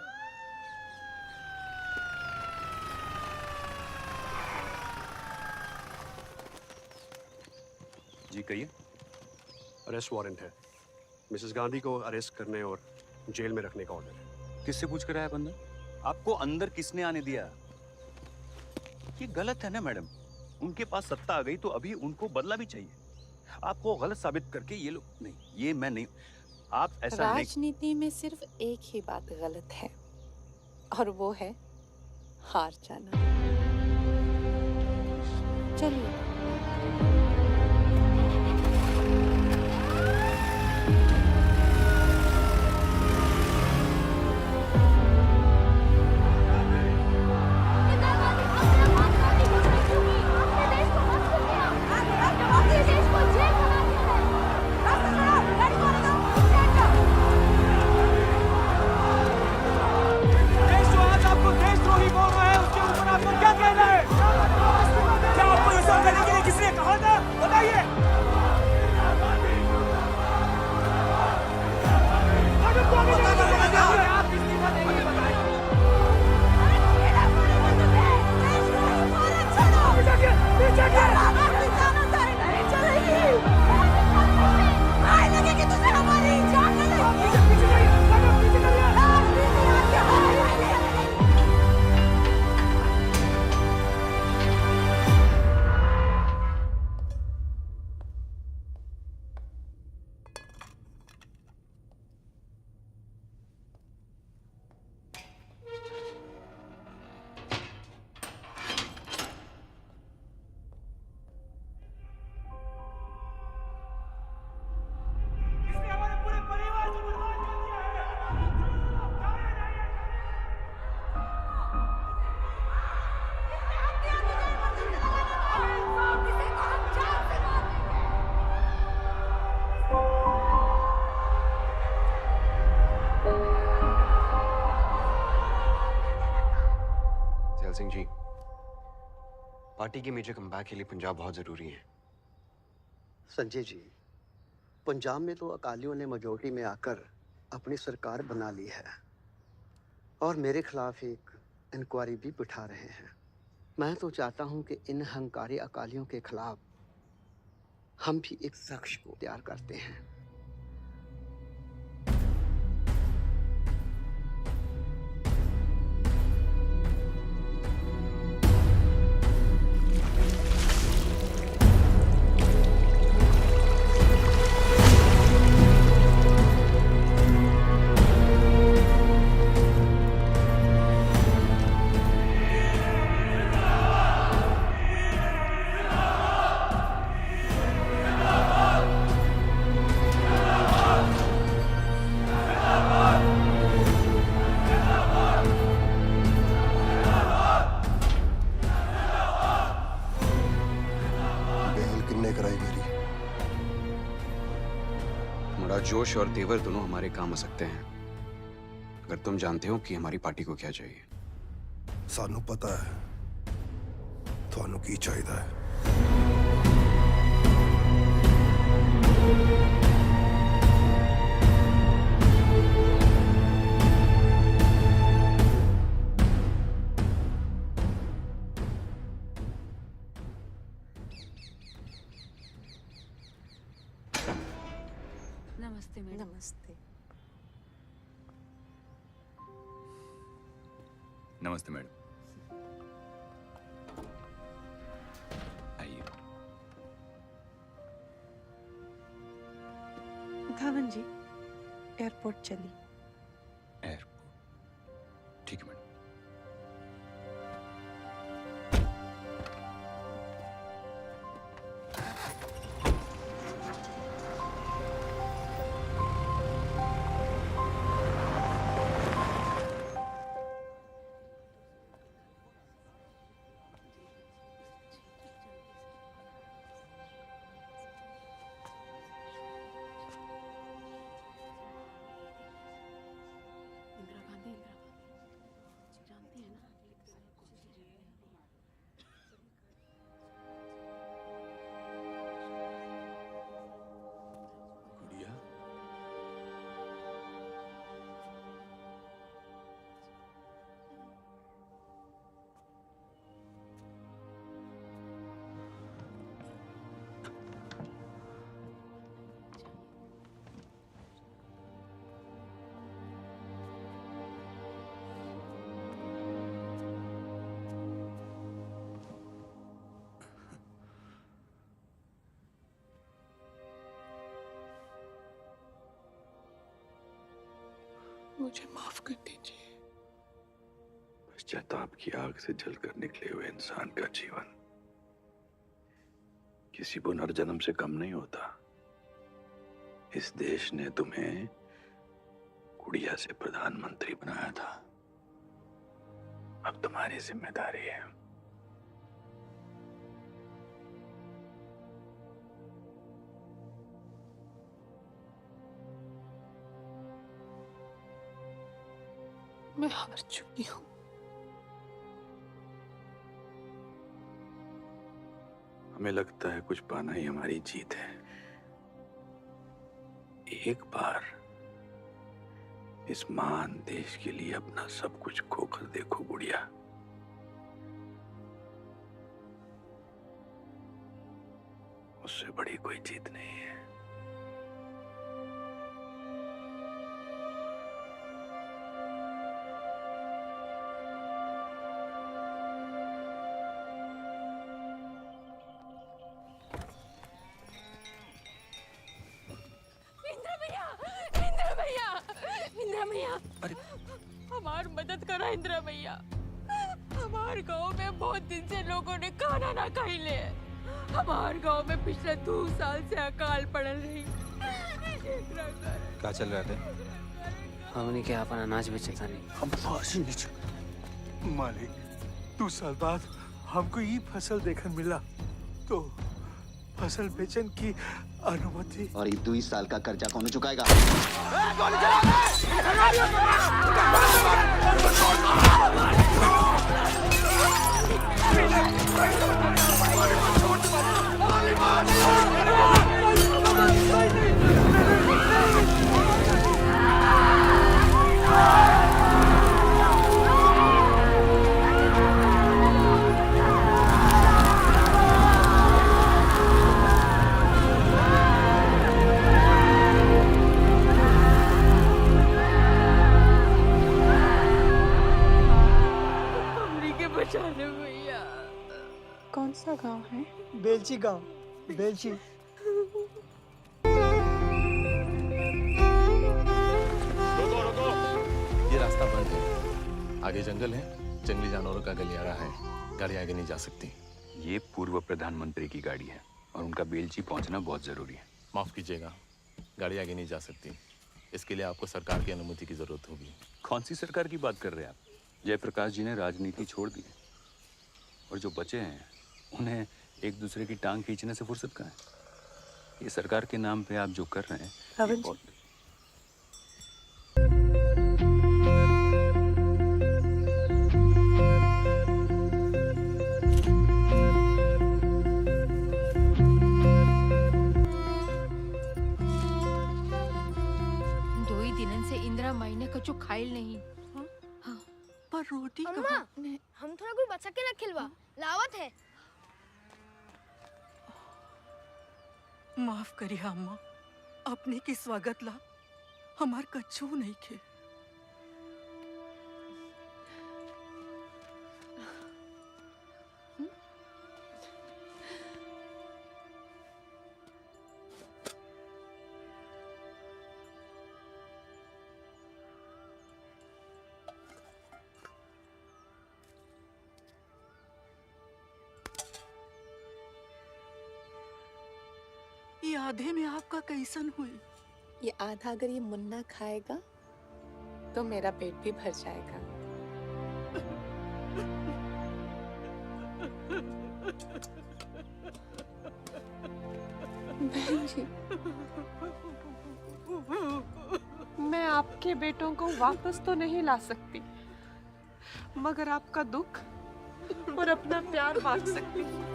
जी कहिए। अरेस्ट वारंट है। मिसेस गांधी को अरेस्ट करने और जेल में रखने का ऑर्डर है। किससे पूछ कर आया बंदा? आपको अंदर किसने आने दिया? ये गलत है ना मैडम। उनके पास सत्ता आ गई तो अभी उनको बदला भी चाहिए। आपको गलत साबित करके ये लोग नहीं, ये मैं नहीं। आप ऐसा नहीं। राजनीति में सिर्फ एक ही बात गलत है और वो है हार जाना। चलिए। क्या कहना है? क्या आपको ये समझने की पार्टी के मेजर कमबैक के लिए पंजाब बहुत जरूरी है। संजय जी, पंजाब में तो अकालियों ने मेजोरिटी में आकर अपनी सरकार बना ली है और मेरे खिलाफ एक इंक्वायरी भी बिठा रहे हैं। मैं तो चाहता हूं कि इन हंकारी अकालियों के खिलाफ हम भी एक शख्स को तैयार करते हैं। जोश और तेवर दोनों हमारे काम आ सकते हैं अगर तुम जानते हो कि हमारी पार्टी को क्या चाहिए। सानू पता है थानू की चाहिए है। नमस्ते मैडम। नमस्ते। नमस्ते मैडम। आइए। धावन जी, एयरपोर्ट चली। एयरपोर्ट ठीक है मैडम। मुझे माफ कर दीजिए। पश्चाताप की आग से जलकर निकले हुए इंसान का जीवन किसी पुनर्जन्म से कम नहीं होता। इस देश ने तुम्हें गुड़िया से प्रधानमंत्री बनाया था, अब तुम्हारी जिम्मेदारी है। मैं हार चुकी हूँ। हमें लगता है कुछ पाना ही हमारी जीत है। एक बार इस महान देश के लिए अपना सब कुछ खोकर देखो गुड़िया। उससे बड़ी कोई जीत नहीं है। हमार मदद करा इंदिरा भैया। हमार गांव में बहुत दिन से लोगों ने खाना ना खाइले। हमार गांव में पिछले 2 साल से अकाल पड़ल रही। क्या चल रहा था? हमने क्या अपन अनाज बेचे था नहीं। हम फांसी नहीं चुके मालिक। 2 साल बाद हमको ये फसल देखने मिला तो फसल बेचन की अनुमति। और ये 2 साल का कर्जा कौन चुकाएगा? बचा लो भैया। कौन सा गांव है? बेलची गांव, बेलची। ये रास्ता बंद है, आगे जंगल है, जंगली जानवरों का गलियारा है, गाड़ी आगे नहीं जा सकती। ये पूर्व प्रधानमंत्री की गाड़ी है और उनका बेलची पहुंचना बहुत जरूरी है। माफ कीजिएगा, गाड़ी आगे नहीं जा सकती। इसके लिए आपको सरकार की अनुमति की जरूरत होगी। कौन सी सरकार की बात कर रहे हैं आप? जयप्रकाश जी ने राजनीति छोड़ दी और जो बचे हैं उन्हें एक दूसरे की टांग खींचने से फुर्सत कहाँ है? ये सरकार के नाम पे आप जो कर रहे हैं। 2 ही दिनन से इंदिरा महीने कछु खाइल नहीं। पर रोटी अम्मा, हम थोड़ा कोई बचा के रखिलवा लावत है। माफ करिए अम्मा, अपने की स्वागत ला हमार कच्छू नहीं खे। ये आधे में आपका कैसन हुई? ये आधा अगर ये मुन्ना खाएगा तो मेरा पेट भी भर जाएगा। बहन जी, मैं आपके बेटों को वापस तो नहीं ला सकती, मगर आपका दुख और अपना प्यार बांट सकती हूँ।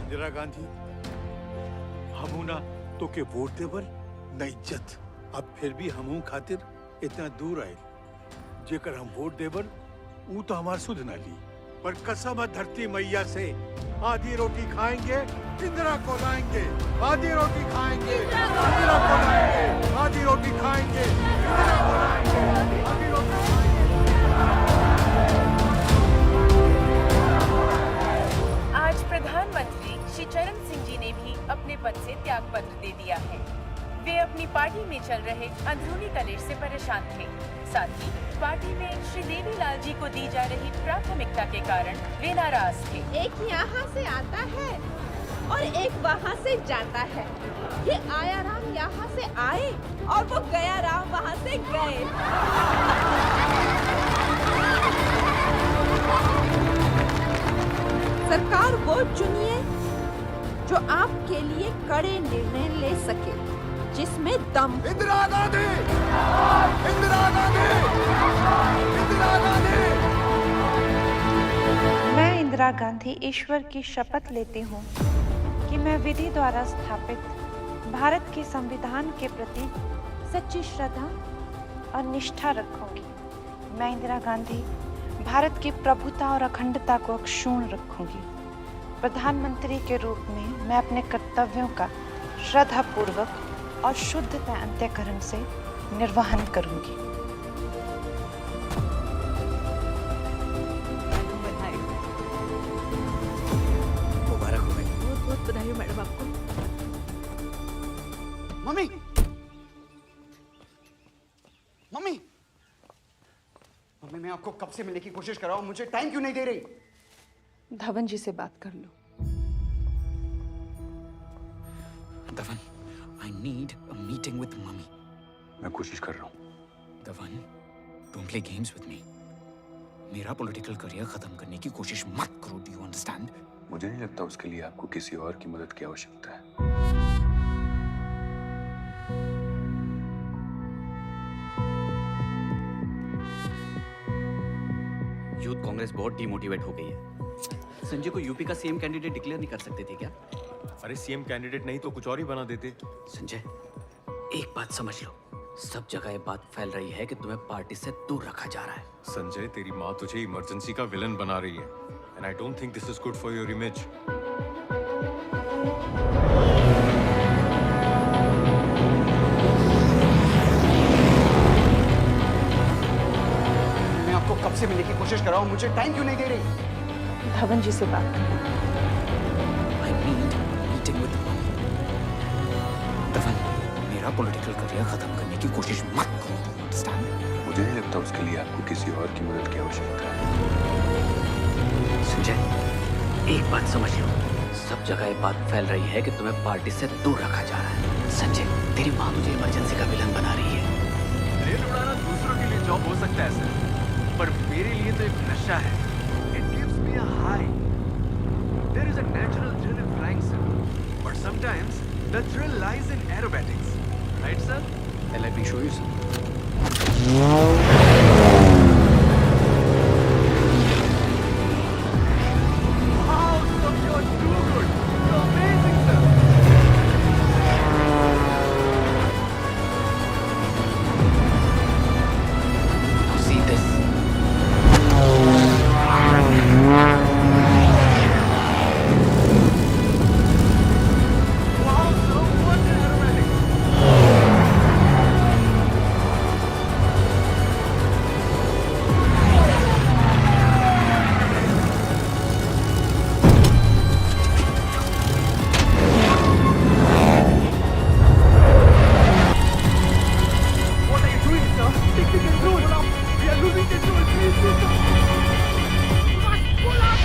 इंदिरा गांधी, हमू ना तो के वोट देवल न इज्जत। अब फिर भी हमू खातिर इतना दूर आए, जेकर हम वोट देवल वो तो हमार सुध न ली। पर कसम धरती मैया से आधी रोटी खाएंगे, इंदिरा को लाएंगे। आधी रोटी खाएंगे, इंदिरा को लाएंगे। आधी रोटी खाएंगे, इंदिरा को लाएंगे। आधी रोटी आज प्रधानमंत्री श्री चरण सिंह जी ने भी अपने पद से त्याग पत्र दे दिया है। वे अपनी पार्टी में चल रहे अंदरूनी कलेश से परेशान थे। साथ ही पार्टी में श्री देवीलाल जी को दी जा रही प्राथमिकता के कारण वे नाराज थे। एक यहाँ से आता है और एक वहाँ से जाता है। ये आया राम यहाँ से आए और वो गया राम वहाँ से गए। सरकार वो चुनिए जो आपके लिए कड़े निर्णय ले सके, जिसमें दम। इंदिरा गांधी, इंदिरा गांधी, इंदिरा गांधी। मैं इंदिरा गांधी ईश्वर की शपथ लेती हूँ कि मैं विधि द्वारा स्थापित भारत के संविधान के प्रति सच्ची श्रद्धा और निष्ठा रखूंगी। मैं इंदिरा गांधी भारत की प्रभुता और अखंडता को अक्षुण्ण रखूंगी। प्रधानमंत्री के रूप में मैं अपने कर्तव्यों का श्रद्धापूर्वक और शुद्धता अंत्यकरण से निर्वहन करूंगी। मुबारक हो गई। बहुत बहुत बधाई हो मैडम आपको। मम्मी, मम्मी, मम्मी, मैं आपको कब से मिलने की कोशिश कर रहा हूँ, मुझे टाइम क्यों नहीं दे रही? धवन जी से बात कर लो। Dhawan, I need a meeting with mummy. मैं कोशिश कर रहा हूँ। Dhawan, don't play games with me. मेरा पॉलिटिकल करियर खत्म करने की कोशिश मत करो, डू यू अंडरस्टैंड? मुझे नहीं लगता उसके लिए आपको किसी और की मदद की आवश्यकता है। यूथ कांग्रेस बहुत डिमोटिवेट हो गई है। संजय को यूपी का सीएम कैंडिडेट डिक्लेयर नहीं कर सकते थे क्या? अरे सीएम कैंडिडेट नहीं तो कुछ और ही बना देते। संजय, एक बात समझ लो, सब जगह ये बात फैल रही है कि तुम्हें पार्टी से दूर रखा जा रहा है। संजय, तेरी माँ तुझे इमरजेंसी का विलन बना रही है, and I don't think this is good for your image. मैं आपको कब से मिलने की कोशिश कर रहा हूँ, मुझे टाइम क्यों नहीं दे रही? धवन जी से बात करें। I need a meeting with mummy. Dhawan, मेरा पॉलिटिकल करियर खत्म करने की कोशिश मत करो, डू यू अंडरस्टैंड? मुझे नहीं लगता उसके लिए आपको किसी और की मदद की आवश्यकता है। संजय, एक बात समझ लो, सब जगह ये बात फैल रही है कि तुम्हें पार्टी से दूर रखा जा रहा है। संजय, तेरी माँ तुझे इमरजेंसी का विलन बना रही है। रेल उड़ाना दूसरों के लिए जॉब हो सकता है सर, पर मेरे लिए तो एक नशा है। It gives me a high. There is a natural thrill in flying, sir. But sometimes the thrill lies in aerobatics. Right, sir? Then let me show you some. Wow, sir, you're too good. You're amazing, sir. Now see this. Wow, sir, what aerobatics. What are you doing, sir? Take the control. We are losing control. Please, please, sir. You must pull up.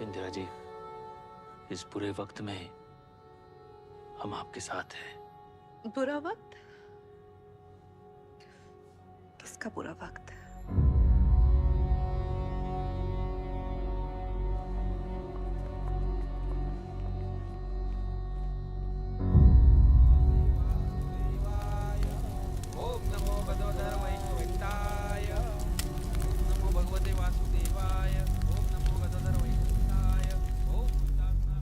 Indira ji, इस बुरे वक्त में हम आपके साथ हैं। बुरा वक्त? किसका बुरा वक्त? ओम नमो भगवते वैकुंठाय, नमो भगवते वासुदेवाय, ओम नमो भगवते वैकुंठाय, ओम शांति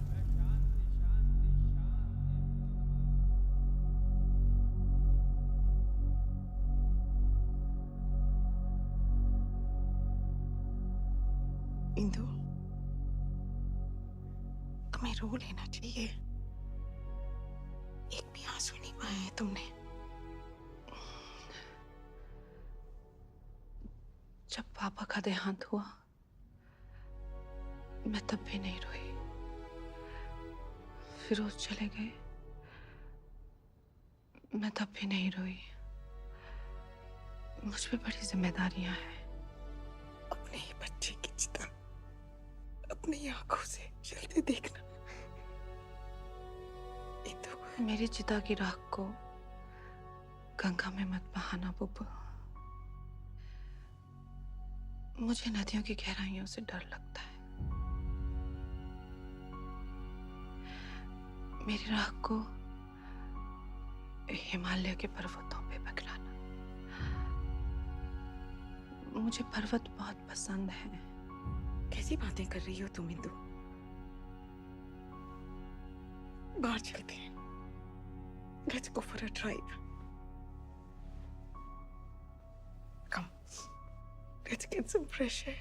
इंदु, तुम्हें रो लेना चाहिए। एक भी आंसू नहीं बहाए है तुमने। जब पापा का देहांत हुआ, मैं तब भी नहीं रोई। फिरोज चले गए, मैं तब भी नहीं रोई। मुझ पे बड़ी जिम्मेदारियां हैं। अपने ही बच्चे की चिता अपनी आंखों से जलते देखना। इंदु, मेरी चिता की राख को गंगा में मत बहाना बुब्बू। मुझे नदियों की गहराइयों से डर लगता है। मेरी राख को हिमालय के पर्वतों पे पकड़ाना। मुझे पर्वत बहुत पसंद है। कैसी बातें कर रही हो तुम इंदु? बाहर चलते हैं। Let's go for a drive. Let's get some fresh air.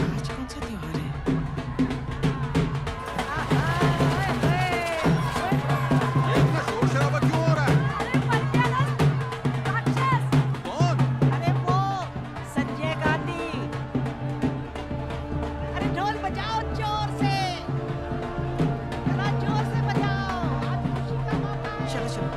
आज कौन सा त्योहार है? ये इतना शोर शराबा क्यों हो रहा है? कौन? अरे वो संजय गांधी। अरे ढोल बजाओ जोर से, जरा जोर से बजाओ, आज खुशी का मौका है। चलो चलो।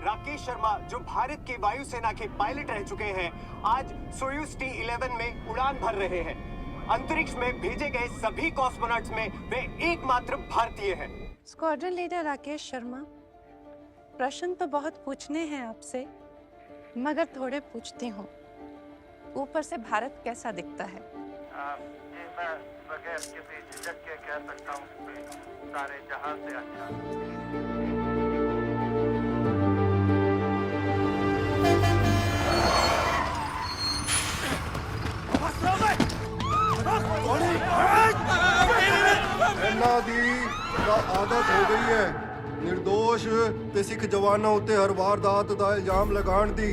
राकेश शर्मा जो भारत की वायुसेना के पायलट रह चुके हैं, आज सोयूज T-11 में उड़ान भर रहे हैं। अंतरिक्ष में भेजे गए सभी कॉस्मोनॉट्स में वे एकमात्र भारतीय हैं। स्क्वाड्रन लीडर राकेश शर्मा, प्रश्न तो बहुत पूछने हैं आपसे, मगर थोड़े पूछती हूँ। ऊपर से भारत कैसा दिखता है? ये मैं बगैर किसी झिझक के कह सकता हूँ कि सारे जहां से अच्छा। ਇਹਨਾਂ ਦੀ ਤਾਂ ਆਦਤ ਹੋ ਗਈ ਹੈ निर्दोष ਤੇ ਸਿੱਖ ਜਵਾਨਾਂ ਉੱਤੇ ਹਰ ਵਾਰਦਾਤ ਦਾ ਇਲਜ਼ਾਮ ਲਗਾਉਣ ਦੀ।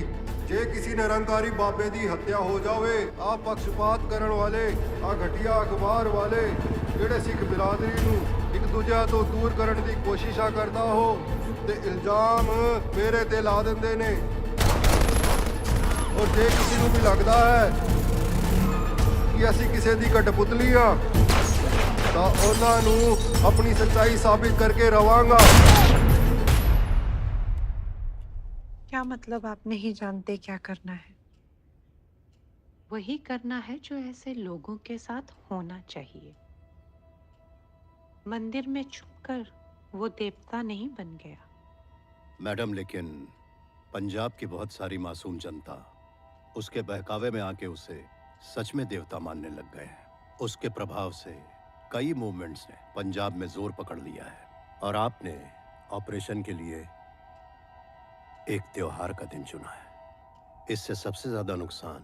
ਜੇ ਕਿਸੇ ਨਿਰੰਕਾਰੀ ਬਾਬੇ ਦੀ ਹੱਤਿਆ ਹੋ ਜਾਵੇ, ਆ ਪੱਖਪਾਤ ਕਰਨ ਵਾਲੇ, ਆ ਘਟੀਆ ਅਖਬਾਰ ਵਾਲੇ ਜਿਹੜੇ ਸਿੱਖ ਬਿਰਾਦਰੀ ਨੂੰ ਇੱਕ ਦੂਜੇ ਤੋਂ ਦੂਰ ਕਰਨ ਦੀ ਕੋਸ਼ਿਸ਼ਾਂ ਕਰਦਾ ਹੋ ਤੇ ਇਲਜ਼ਾਮ ਮੇਰੇ ਤੇ ਲਾ ਦਿੰਦੇ ਨੇ। ਔਰ ਜੇ ਕਿਸੇ ਨੂੰ ਵੀ ਲੱਗਦਾ ਹੈ ਕਿ ਅਸੀਂ ਕਿਸੇ ਦੀ ਕਠਪੁਤਲੀ ਆ, ਤਾਂ ਉਹਨਾਂ ਨੂੰ ਆਪਣੀ ਸੱਚਾਈ ਸਾਬਿਤ ਕਰਕੇ ਰਵਾਂਗਾ। क्या मतलब आप नहीं जानते क्या करना है? वही करना है जो ऐसे लोगों के साथ होना चाहिए। मंदिर में छुपकर वो देवता नहीं बन गया। मैडम, लेकिन पंजाब की बहुत सारी मासूम जनता उसके बहकावे में आके उसे सच में देवता मानने लग गए हैं। उसके प्रभाव से कई मूवमेंट्स ने पंजाब में जोर पकड़ लिया है और आपने ऑपरेशन के लिए एक त्योहार का दिन चुना है। इससे सबसे ज्यादा नुकसान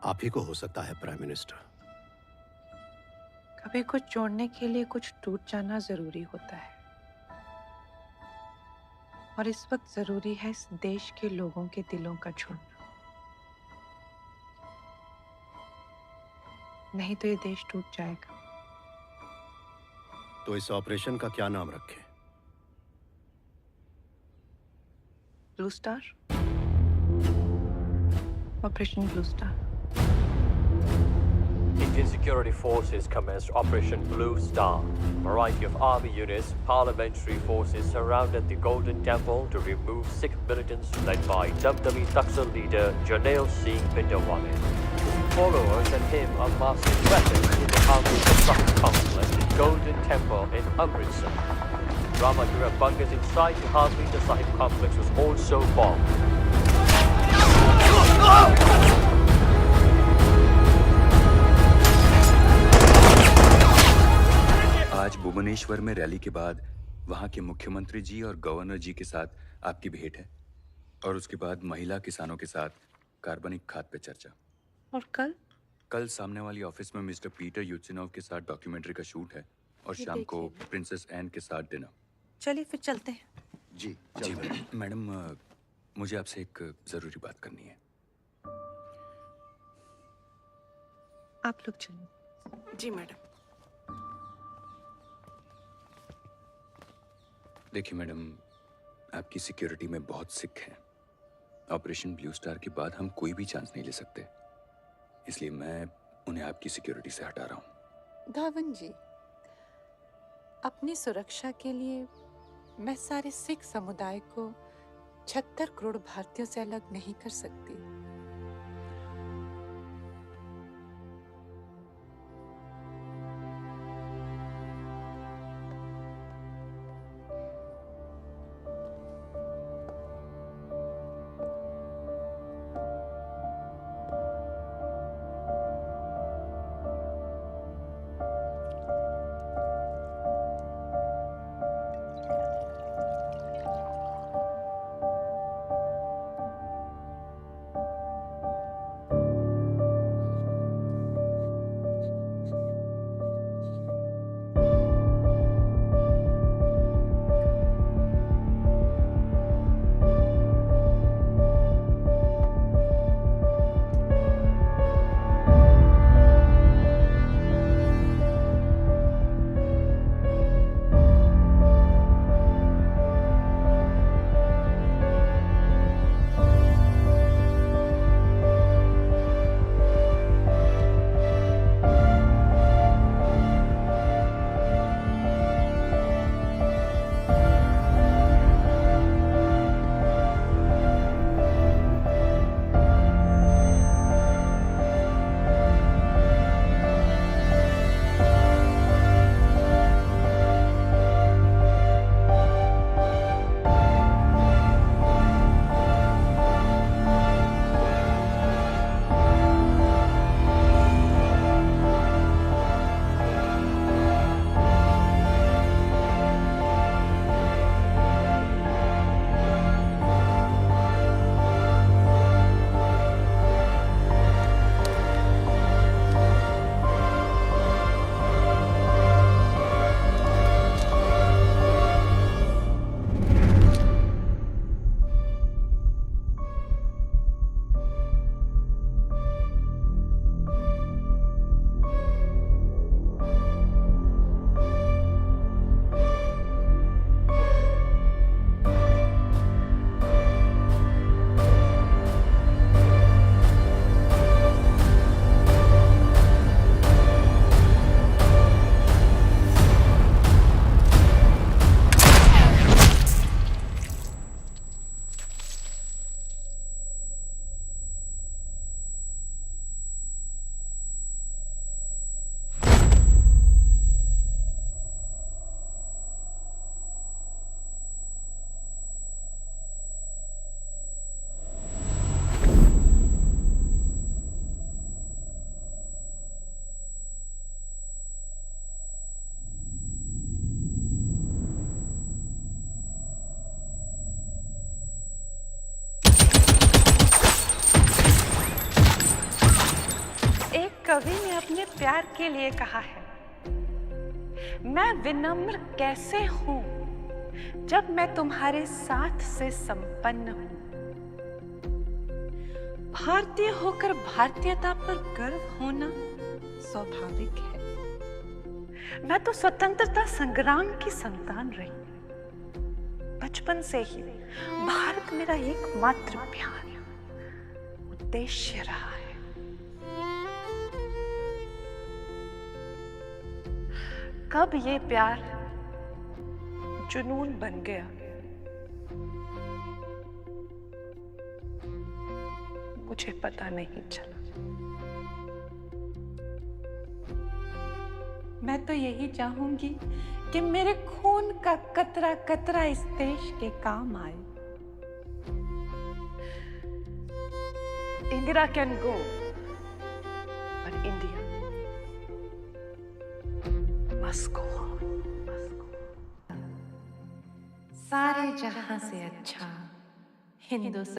आप ही को हो सकता है, प्राइम मिनिस्टर। कभी कुछ जोड़ने के लिए कुछ टूट जाना जरूरी होता है, और इस वक्त जरूरी है इस देश के लोगों के दिलों का जुड़ना। नहीं तो ये देश टूट जाएगा। तो इस ऑपरेशन का क्या नाम रखें? Blue star, operation blue star. Indian security forces commenced Operation Blue Star. A variety of army units, paramilitary forces surrounded the Golden Temple to remove Sikh militants led by Damdami Taksal leader Jarnail Singh Pindawale. Followers and him amassed weapons in the Amritsar Sahib complex, the Golden Temple in Amritsar. Ramagura bunkers inside the Harmita Sahib complex was also bombed. आज भुवनेश्वर में rally के बाद वहां के मुख्यमंत्री जी और governor जी के साथ आपकी भेंट है, और उसके बाद महिला किसानों के साथ कार्बनिक खाद पे चर्चा। और कल सामने वाली ऑफिस में मिस्टर पीटर यूचिनोव के साथ डॉक्यूमेंट्री का शूट है, और ये शाम को देखिए। प्रिंसेस एन के साथ डिनर। चलिए फिर चलते हैं। जी मैडम, मुझे आपसे एक जरूरी बात करनी है। आप लोग चलिए। जी मैडम। देखिए मैडम, आपकी सिक्योरिटी में बहुत सिख हैं। ऑपरेशन ब्लू स्टार के बाद हम कोई भी चांस नहीं ले सकते, इसलिए मैं उन्हें आपकी सिक्योरिटी से हटा रहा हूँ। धावन जी, अपनी सुरक्षा के लिए मैं सारे सिख समुदाय को 76 करोड़ भारतीयों से अलग नहीं कर सकती। प्यार के लिए कहा है। मैं विनम्र कैसे हूं जब मैं तुम्हारे साथ से संपन्न हूं। भारतीय होकर भारतीयता पर गर्व होना स्वाभाविक है। मैं तो स्वतंत्रता संग्राम की संतान रही। बचपन से ही भारत मेरा एकमात्र प्यार, उद्देश्य रहा है। कब ये प्यार जुनून बन गया, मुझे पता नहीं चला। मैं तो यही चाहूंगी कि मेरे खून का कतरा कतरा इस देश के काम आए। Indira can go, but India must go on, must go on। सारे जहां से अच्छा हिंदुस्तान